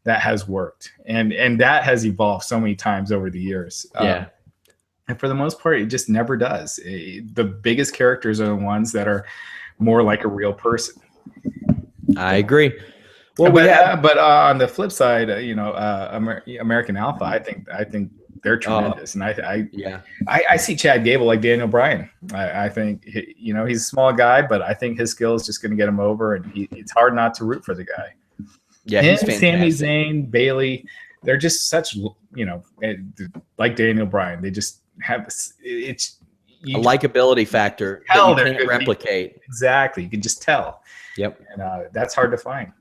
that has worked. And that has evolved so many times over the years. And for the most part, it just never does. The biggest characters are the ones that are more like a real person. I agree. Well, but on the flip side, American Alpha, I think they're tremendous, and I see Chad Gable like Daniel Bryan. I think he's a small guy, but I think his skill is just going to get him over, and it's hard not to root for the guy. Yeah, he's fantastic. Sami Zayn, Bailey, they're just such like Daniel Bryan. They just have a likability factor that you can't replicate. Exactly, you can just tell. Yep, and that's hard to find.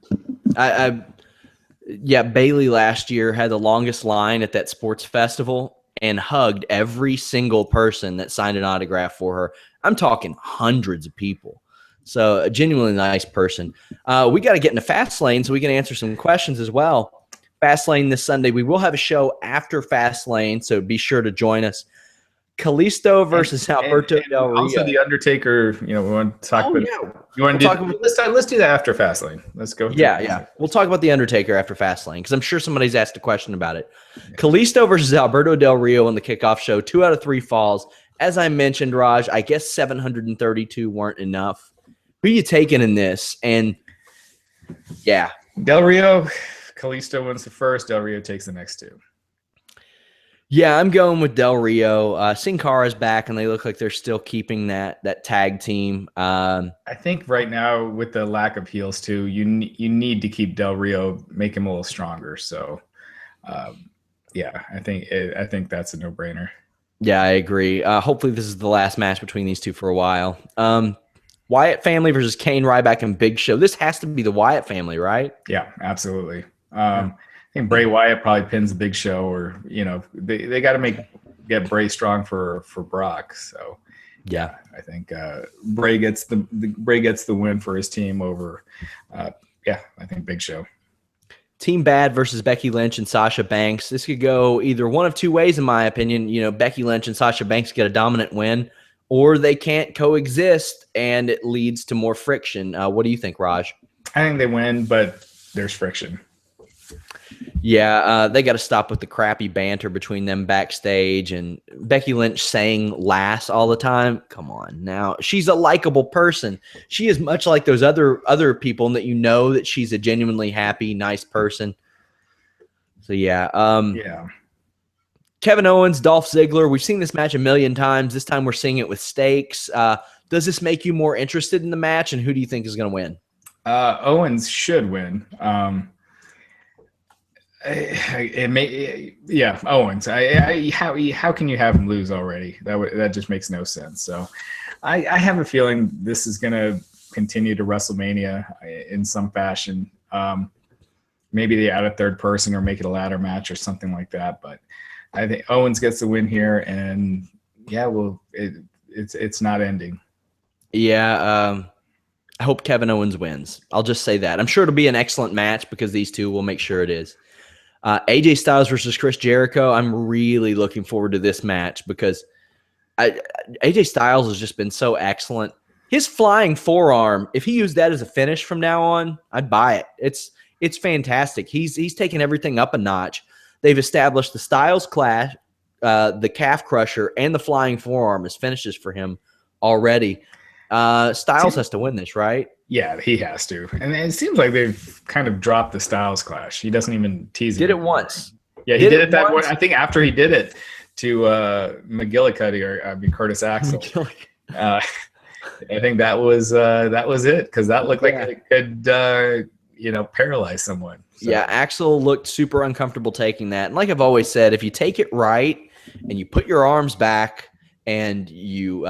Bailey last year had the longest line at that sports festival and hugged every single person that signed an autograph for her. I'm talking hundreds of people. So a genuinely nice person. We got to get into Fastlane so we can answer some questions as well. Fastlane this Sunday. We will have a show after Fastlane, so be sure to join us. Kalisto versus Alberto Del Rio. Also, the Undertaker. We want to talk about. You want to do? Let's do that after Fastlane. Let's go. Yeah. We'll talk about the Undertaker after Fastlane because I'm sure somebody's asked a question about it. Yeah. Kalisto versus Alberto Del Rio on the kickoff show. 2 out of 3 falls. As I mentioned, Raj, I guess 732 weren't enough. Who are you taking in this? And Del Rio. Kalisto wins the first. Del Rio takes the next 2. Yeah, I'm going with Del Rio. Sin Cara's back, and they look like they're still keeping that tag team. I think right now, with the lack of heels too, you need to keep Del Rio, make him a little stronger. So, I think that's a no-brainer. Yeah, I agree. Hopefully, this is the last match between these two for a while. Wyatt family versus Kane, Ryback, and Big Show. This has to be the Wyatt family, right? Yeah, absolutely. I think Bray Wyatt probably pins the Big Show, or they got to get Bray strong for Brock. So I think Bray gets the win for his team over. I think Big Show. Team Bad versus Becky Lynch and Sasha Banks. This could go either one of 2 ways, in my opinion. Becky Lynch and Sasha Banks get a dominant win, or they can't coexist, and it leads to more friction. What do you think, Raj? I think they win, but there's friction. Yeah, they got to stop with the crappy banter between them backstage and Becky Lynch saying "lass" all the time. Come on, now she's a likable person. She is much like those other people, and that that she's a genuinely happy, nice person. So Kevin Owens, Dolph Ziggler. We've seen this match a million times. This time we're seeing it with stakes. Does this make you more interested in the match, and who do you think is going to win? Owens should win. Owens. How can you have him lose already? That just makes no sense. So, I have a feeling this is going to continue to WrestleMania in some fashion. Maybe they add a third person or make it a ladder match or something like that. But I think Owens gets the win here, and it's not ending. Yeah. I hope Kevin Owens wins. I'll just say that. I'm sure it'll be an excellent match because these two will make sure it is. AJ Styles versus Chris Jericho. I'm really looking forward to this match because AJ Styles has just been so excellent. His flying forearm, if he used that as a finish from now on, I'd buy it. It's fantastic. He's taken everything up a notch. They've established the Styles clash, the calf crusher, and the flying forearm as finishes for him already. Styles has to win this, right? Yeah, he has to. And it seems like they've kind of dropped the Styles clash. He doesn't even tease it. Did it once. Yeah, he did it that one. I think after he did it to McGillicuddy or Curtis Axel. I think that was it, because that looked like it could paralyze someone. So. Yeah, Axel looked super uncomfortable taking that. And like I've always said, if you take it right and you put your arms back and you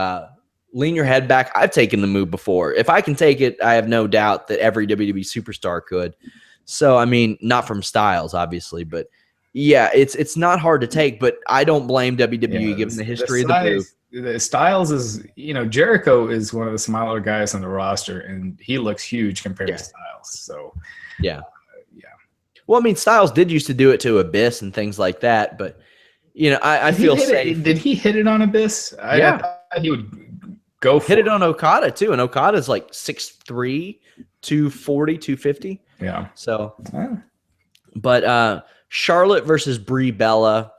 lean your head back, I've taken the move before. If I can take it, I have no doubt that every WWE superstar could. So, I mean, not from Styles, obviously, but yeah, it's not hard to take, but I don't blame WWE given the history of the move. The Styles is, Jericho is one of the smaller guys on the roster, and he looks huge compared to Styles. So, yeah. Well, I mean, Styles did used to do it to Abyss and things like that, but, I feel safe. Did he hit it on Abyss? I thought he would go for hit it on Okada, too, and Okada's like 6'3", 240, 250. Yeah. So, but Charlotte versus Brie Bella.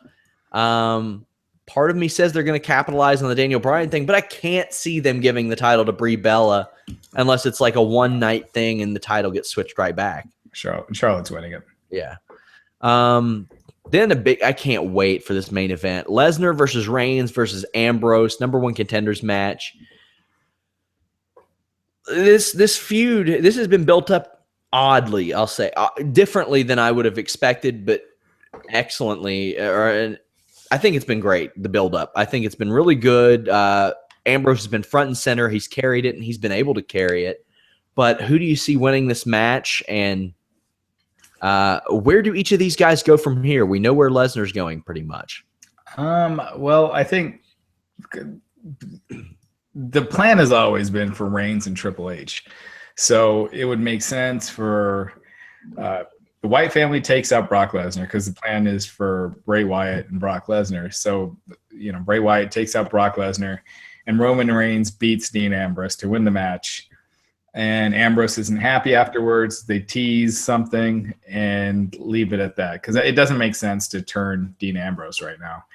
Part of me says they're going to capitalize on the Daniel Bryan thing, but I can't see them giving the title to Brie Bella unless it's like a one-night thing and the title gets switched right back. Charlotte's winning it. Yeah. Then I can't wait for this main event. Lesnar versus Reigns versus Ambrose, #1 contenders match. This feud, this has been built up oddly, I'll say, differently than I would have expected, but excellently. I think it's been great, the build-up. I think it's been really good. Ambrose has been front and center. He's carried it, and he's been able to carry it. But who do you see winning this match, and where do each of these guys go from here? We know where Lesnar's going pretty much. Well, I think the plan has always been for Reigns and Triple H. So it would make sense for the Wyatt family takes out Brock Lesnar, because the plan is for Bray Wyatt and Brock Lesnar. So, Bray Wyatt takes out Brock Lesnar, and Roman Reigns beats Dean Ambrose to win the match. And Ambrose isn't happy afterwards. They tease something and leave it at that, because it doesn't make sense to turn Dean Ambrose right now.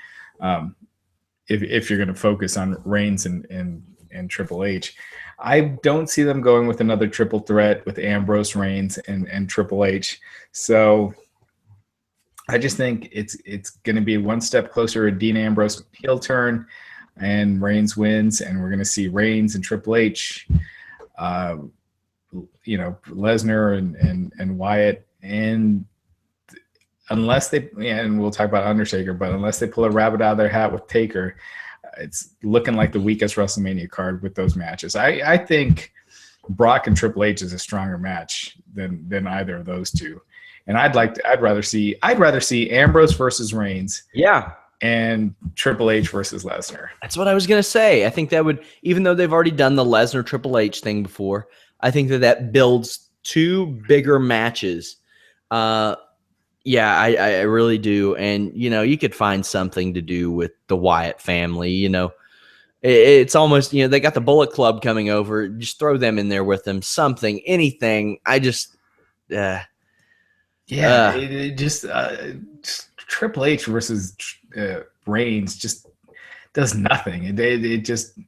If you're going to focus on Reigns and Triple H. I don't see them going with another triple threat with Ambrose, Reigns, and Triple H. So I just think it's going to be one step closer to Dean Ambrose heel turn, and Reigns wins, and we're going to see Reigns and Triple H, Lesnar and Wyatt, and unless they, and we'll talk about Undertaker, but unless they pull a rabbit out of their hat with Taker, it's looking like the weakest WrestleMania card with those matches. I think Brock and Triple H is a stronger match than either of those two. And I'd rather see Ambrose versus Reigns. Yeah. And Triple H versus Lesnar. That's what I was going to say. I think that would, even though they've already done the Lesnar Triple H thing before, I think that builds two bigger matches. Yeah, I really do. And, you could find something to do with the Wyatt family. It's almost, they got the Bullet Club coming over. Just throw them in there with them. Something, anything. Just Triple H versus Reigns just does nothing. It just,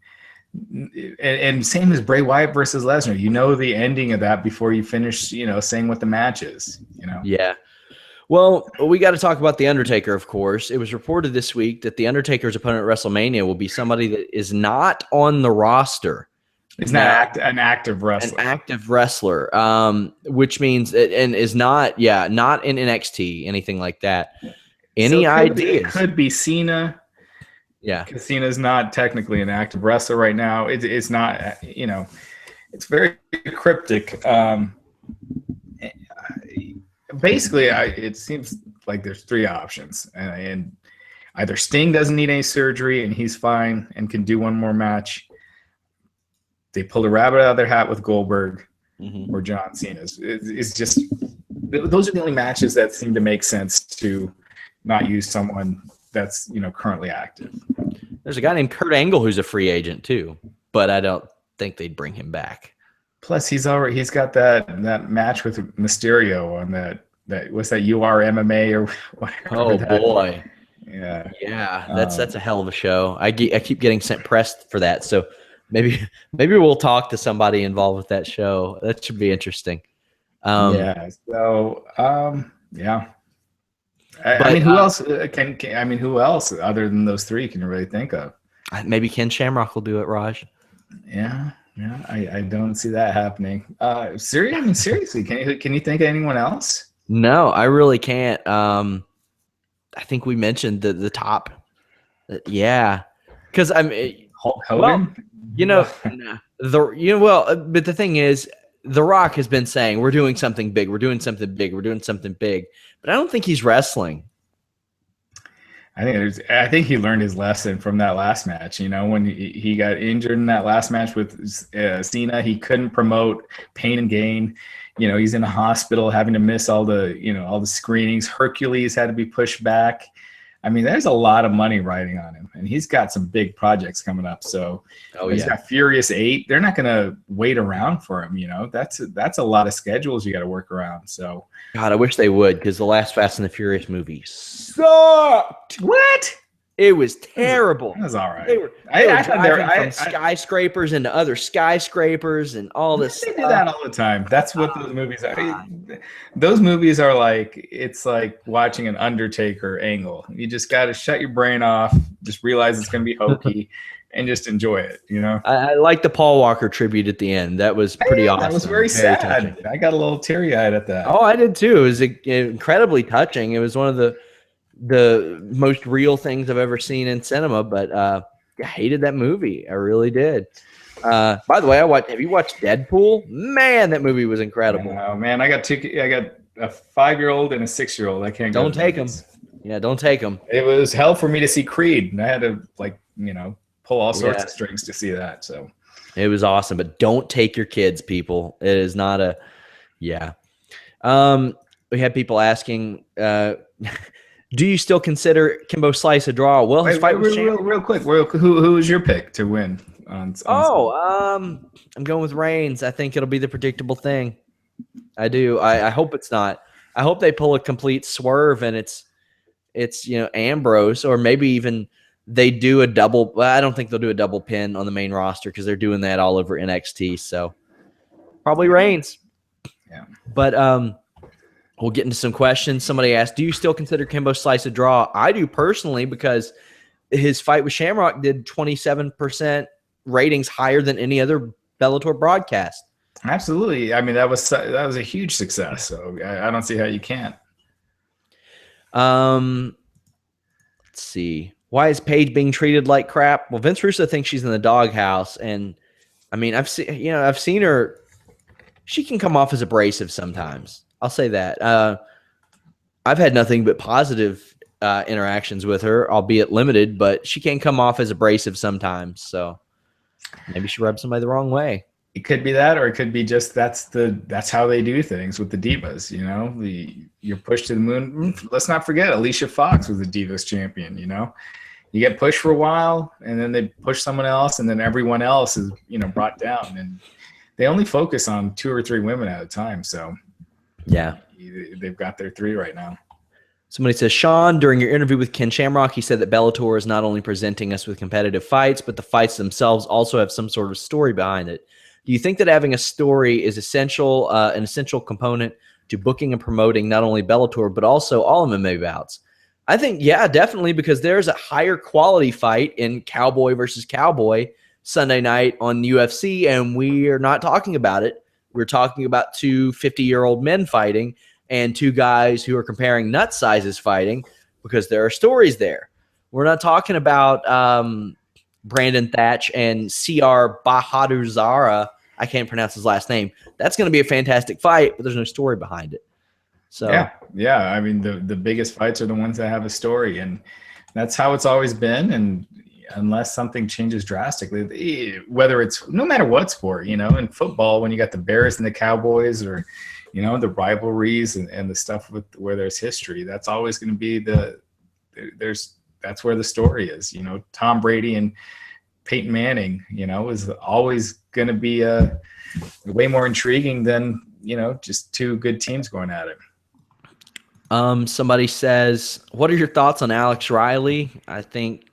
and same as Bray Wyatt versus Lesnar. The ending of that before you finish, saying what the match is. Yeah. Well, we got to talk about The Undertaker, of course. It was reported this week that The Undertaker's opponent at WrestleMania will be somebody that is not on the roster. It's not an active wrestler. An active wrestler, which means, and is not in NXT, anything like that. Any ideas? It could be Cena. Yeah. Because Cena's not technically an active wrestler right now. It's not, it's very cryptic. Basically, it seems like there's three options, and either Sting doesn't need any surgery and he's fine and can do one more match. They pulled a rabbit out of their hat with Goldberg, or John Cena. It's just, those are the only matches that seem to make sense to not use someone that's currently active. There's a guy named Kurt Angle who's a free agent too, but I don't think they'd bring him back. Plus, he's got that match with Mysterio on that what's that, URMMA or whatever. Oh boy, yeah. That's a hell of a show. I keep getting sent press for that, so maybe we'll talk to somebody involved with that show. That should be interesting. Yeah. So yeah. I mean, who else who else other than those three can you really think of? Maybe Ken Shamrock will do it, Raj. Yeah. Yeah, I don't see that happening. Seriously, can you think of anyone else? No, I really can't. I think we mentioned the top. Yeah, because I mean, Hulk well, Hogan? you know, but the thing is, The Rock has been saying we're doing something big, we're doing something big, we're doing something big, but I don't think he's wrestling. I think he learned his lesson from that last match. You know, when he got injured in that last match with Cena, he couldn't promote Pain and Gain. You know, he's in a hospital having to miss all the screenings. Hercules had to be pushed back. I mean, there's a lot of money riding on him, and he's got some big projects coming up. So he's got Furious 8. They're not going to wait around for him. You know, that's a lot of schedules you got to work around. So God, I wish they would, because the last Fast and the Furious movie sucked. What? It was terrible. That was all right. They were driving from skyscrapers into other skyscrapers and all this. They do that all the time. That's what those movies are. Those movies are like, it's like watching an Undertaker angle. You just got to shut your brain off, just realize it's going to be hokey, and just enjoy it. You know. I like the Paul Walker tribute at the end. That was pretty awesome. That was very sad. Touching. I got a little teary-eyed at that. Oh, I did too. It was incredibly touching. It was one of the most real things I've ever seen in cinema, but I hated that movie. I really did. By the way, have you watched Deadpool? Man, that movie was incredible. Oh man, I got a 5-year-old and a 6-year-old. I can't. Don't take them. Yeah, don't take them. It was hell for me to see Creed, and I had to pull all sorts of strings to see that. So it was awesome, but don't take your kids, people. It is not a. Yeah. We had people asking. Do you still consider Kimbo Slice a draw? Well, his fight was real quick. Who was your pick to win? I'm going with Reigns. I think it'll be the predictable thing. I do. I hope it's not. I hope they pull a complete swerve and it's Ambrose, or maybe even they do a double. Well, I don't think they'll do a double pin on the main roster because they're doing that all over NXT. So probably Reigns. Yeah. But we'll get into some questions. Somebody asked, do you still consider Kimbo Slice a draw? I do personally, because his fight with Shamrock did 27% ratings higher than any other Bellator broadcast. Absolutely. I mean, that was a huge success. So I don't see how you can't. Let's see. Why is Paige being treated like crap? Well, Vince Russo thinks she's in the doghouse. And I mean, I've seen her. She can come off as abrasive sometimes. I'll say that. I've had nothing but positive interactions with her, albeit limited, but she can come off as abrasive sometimes. So maybe she rubbed somebody the wrong way. It could be that, or it could be just that's how they do things with the divas. You know, you're pushed to the moon. Let's not forget Alicia Fox was the Divas champion. You know, you get pushed for a while, and then they push someone else, and then everyone else is brought down, and they only focus on 2 or 3 women at a time. So. Yeah. They've got their 3 right now. Somebody says, Sean, during your interview with Ken Shamrock, he said that Bellator is not only presenting us with competitive fights, but the fights themselves also have some sort of story behind it. Do you think that having a story is an essential component to booking and promoting not only Bellator, but also all MMA bouts? I think, yeah, definitely, because there's a higher quality fight in Cowboy versus Cowboy Sunday night on UFC, and we are not talking about it. We're talking about 2 50-year-old men fighting and 2 guys who are comparing nut sizes fighting, because there are stories there. We're not talking about Brandon Thatch and C.R. Bahadurzara. I can't pronounce his last name. That's going to be a fantastic fight, but there's no story behind it. So yeah. I mean, the biggest fights are the ones that have a story, and that's how it's always been. And unless something changes drastically, whether it's no matter what sport, in football, when you got the Bears and the Cowboys, or, the rivalries and the stuff where there's history, that's always going to be that's where the story is. Tom Brady and Peyton Manning, is always going to be way more intriguing than, just 2 good teams going at it. Somebody says, what are your thoughts on Alex Riley? I think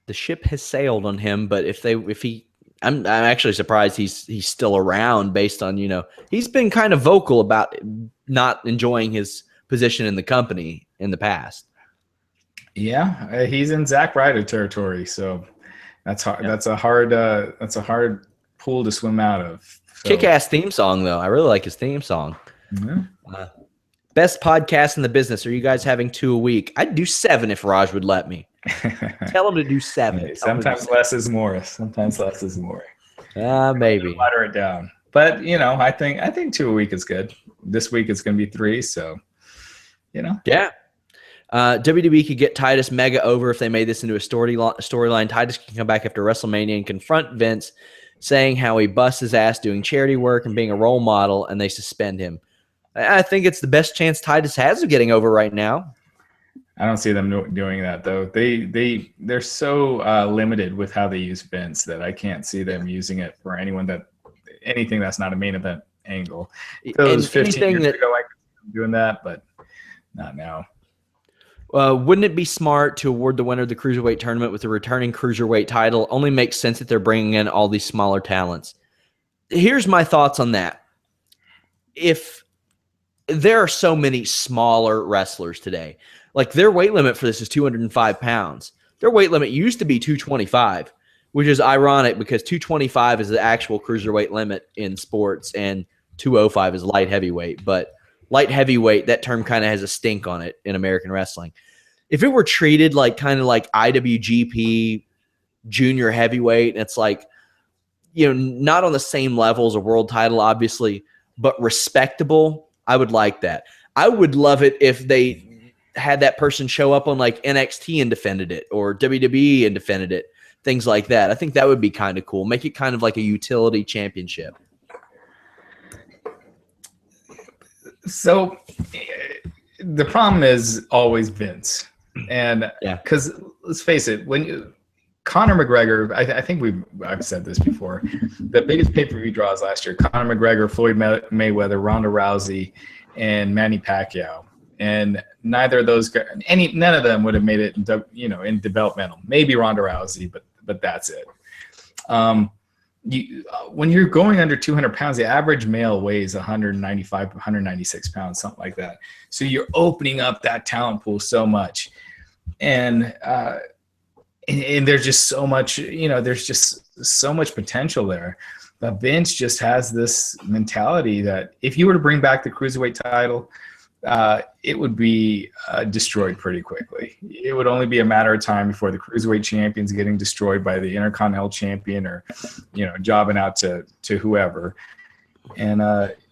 the ship has sailed on him, but I'm actually surprised he's still around, based on, he's been kind of vocal about not enjoying his position in the company in the past. Yeah, he's in Zack Ryder territory, so that's hard. That's a hard pool to swim out of. So, Kick-ass theme song, though. I really like his theme song. yeah. Best podcast in the business. Are you guys having 2 a week? I'd do 7 if Raj would let me. Tell him to do 7. Hey, sometimes less is more. Sometimes less is more. Maybe. Water it down. But, I think 2 a week is good. This week it's going to be 3. So, Yeah. WWE could get Titus mega over if they made this into a storyline. Titus can come back after WrestleMania and confront Vince, saying how he busts his ass doing charity work and being a role model, and they suspend him. I think it's the best chance Titus has of getting over right now. I don't see them doing that, though. They're so limited with how they use Vince that I can't see them using it for anything that's not a main event angle. Those 15 years ago, I could see them doing that, but not now. Wouldn't it be smart to award the winner of the Cruiserweight tournament with a returning Cruiserweight title? Only makes sense that they're bringing in all these smaller talents. Here's my thoughts on that. If there are so many smaller wrestlers today, like their weight limit for this is 205 pounds. Their weight limit used to be 225, which is ironic because 225 is the actual Cruiserweight limit in sports and 205 is light heavyweight. But light heavyweight, that term kind of has a stink on it in American wrestling. If it were treated like kind of like IWGP junior heavyweight, and it's like, not on the same level as a world title, obviously, but respectable, I would like that. I would love it if they had that person show up on like NXT and defended it, or WWE and defended it, things like that. I think that would be kind of cool. Make it kind of like a utility championship. So the problem is always Vince. And because let's face it, Conor McGregor, I think I've said this before, the biggest pay-per-view draws last year, Conor McGregor, Floyd Mayweather, Ronda Rousey, and Manny Pacquiao. And neither of those guys, none of them would have made it, in developmental. Maybe Ronda Rousey, but that's it. When you're going under 200 pounds, the average male weighs 195, 196 pounds, something like that. So you're opening up that talent pool so much. And there's just so much, there's just so much potential there. But Vince just has this mentality that if you were to bring back the Cruiserweight title, it would be destroyed pretty quickly. It would only be a matter of time before the Cruiserweight champion's getting destroyed by the Intercontinental champion, or, jobbing out to whoever. And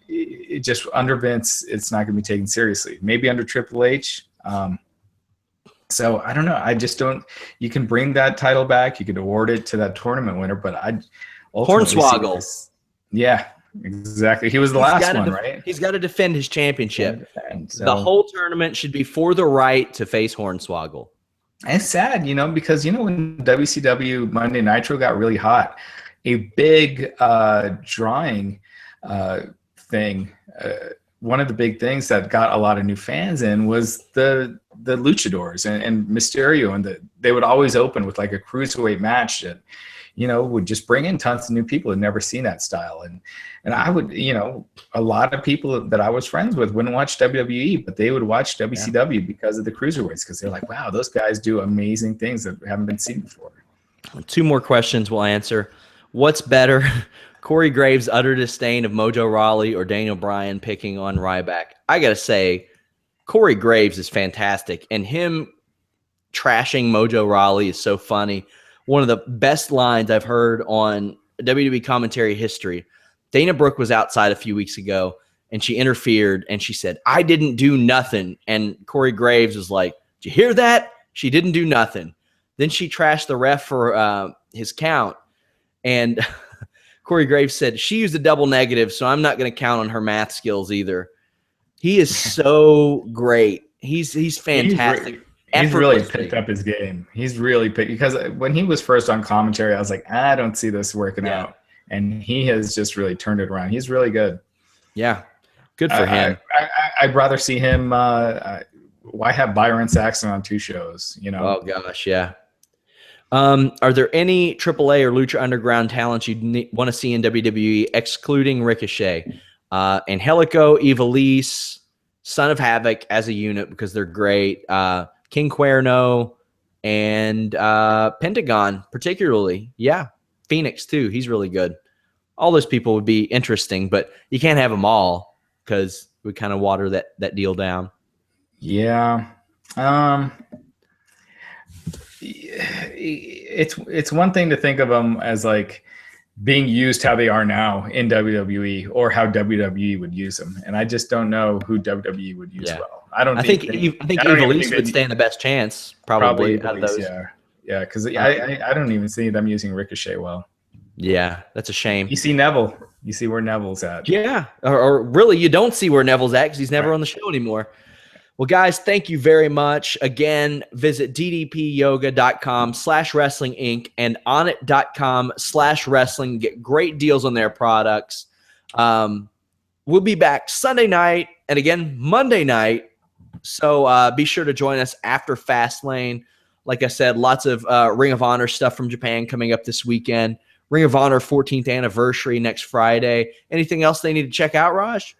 it just, under Vince, it's not going to be taken seriously. Maybe under Triple H. So I don't know. I just don't. You can bring that title back. You could award it to that tournament winner, but Hornswoggle. Yeah. Exactly. He was the last one, right? He's got to defend his championship. The whole tournament should be for the right to face Hornswoggle. It's sad, because, when WCW Monday Nitro got really hot, a big drawing thing, one of the big things that got a lot of new fans in was the luchadors and Mysterio, and they would always open with like a cruiserweight match that, would just bring in tons of new people who had never seen that style. And I would, a lot of people that I was friends with wouldn't watch WWE, but they would watch WCW because of the cruiserweights, because they're like, wow, those guys do amazing things that haven't been seen before. 2 more questions we'll answer. What's better, Corey Graves' utter disdain of Mojo Rawley or Daniel Bryan picking on Ryback? I got to say, Corey Graves is fantastic, and him trashing Mojo Rawley is so funny. One of the best lines I've heard on WWE commentary history. Dana Brooke was outside a few weeks ago, and she interfered, and she said, "I didn't do nothing." And Corey Graves was like, "Did you hear that? She didn't do nothing." Then she trashed the ref for his count, and Corey Graves said, "She used a double negative, so I'm not going to count on her math skills either." He is so great. He's fantastic. He's really picked up his game. He's really picked, because when he was first on commentary, I was like, I don't see this working out. And he has just really turned it around. He's really good. Yeah. Good for him. I'd rather see him. Why have Byron Saxton on 2 shows? Oh, gosh. Yeah. Are there any AAA or Lucha Underground talents you want to see in WWE, excluding Ricochet? Angelico, Ivelisse, Son of Havoc as a unit, because they're great. King Cuerno and Pentagon, particularly. Yeah. Phoenix, too. He's really good. all those people would be interesting, but you can't have them all because we kind of water that deal down. Yeah. It's one thing to think of them as like being used how they are now in WWE or how WWE would use them. And I just don't know who WWE would use well. I think Ivelisse would stand the best chance, probably out of those. Yeah, because I don't even see them using Ricochet well. Yeah, that's a shame. You see Neville. You see where Neville's at. Yeah, or really, you don't see where Neville's at because he's never on the show anymore. Well, guys, thank you very much. Again, visit ddpyoga.com/wrestling inc and onnit.com/wrestling. Get great deals on their products. We'll be back Sunday night and again Monday night. So be sure to join us after Fastlane. Like I said, lots of Ring of Honor stuff from Japan coming up this weekend. Ring of Honor 14th anniversary next Friday. Anything else they need to check out, Raj?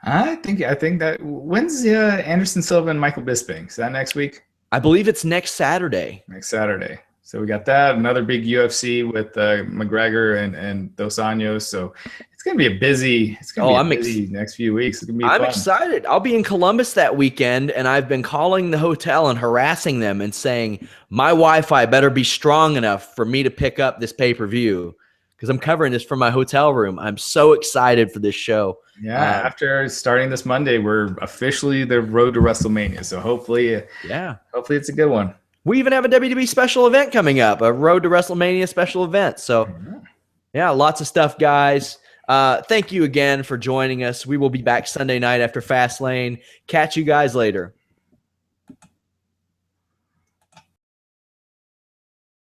I think that when's Anderson Silva and Michael Bisping? Is that next week? I believe it's next Saturday. Next Saturday. So we got that. Another big UFC with McGregor and Dos Anjos. So it's gonna be a busy. It's gonna be busy next few weeks. It's gonna be fun. I'm excited. I'll be in Columbus that weekend, and I've been calling the hotel and harassing them and saying my Wi-Fi better be strong enough for me to pick up this pay-per-view because I'm covering this from my hotel room. I'm so excited for this show. Yeah, after starting this Monday, we're officially the road to WrestleMania. So hopefully it's a good one. We even have a WWE special event coming up, a Road to WrestleMania special event. So, yeah, lots of stuff, guys. Thank you again for joining us. We will be back Sunday night after Fastlane. Catch you guys later.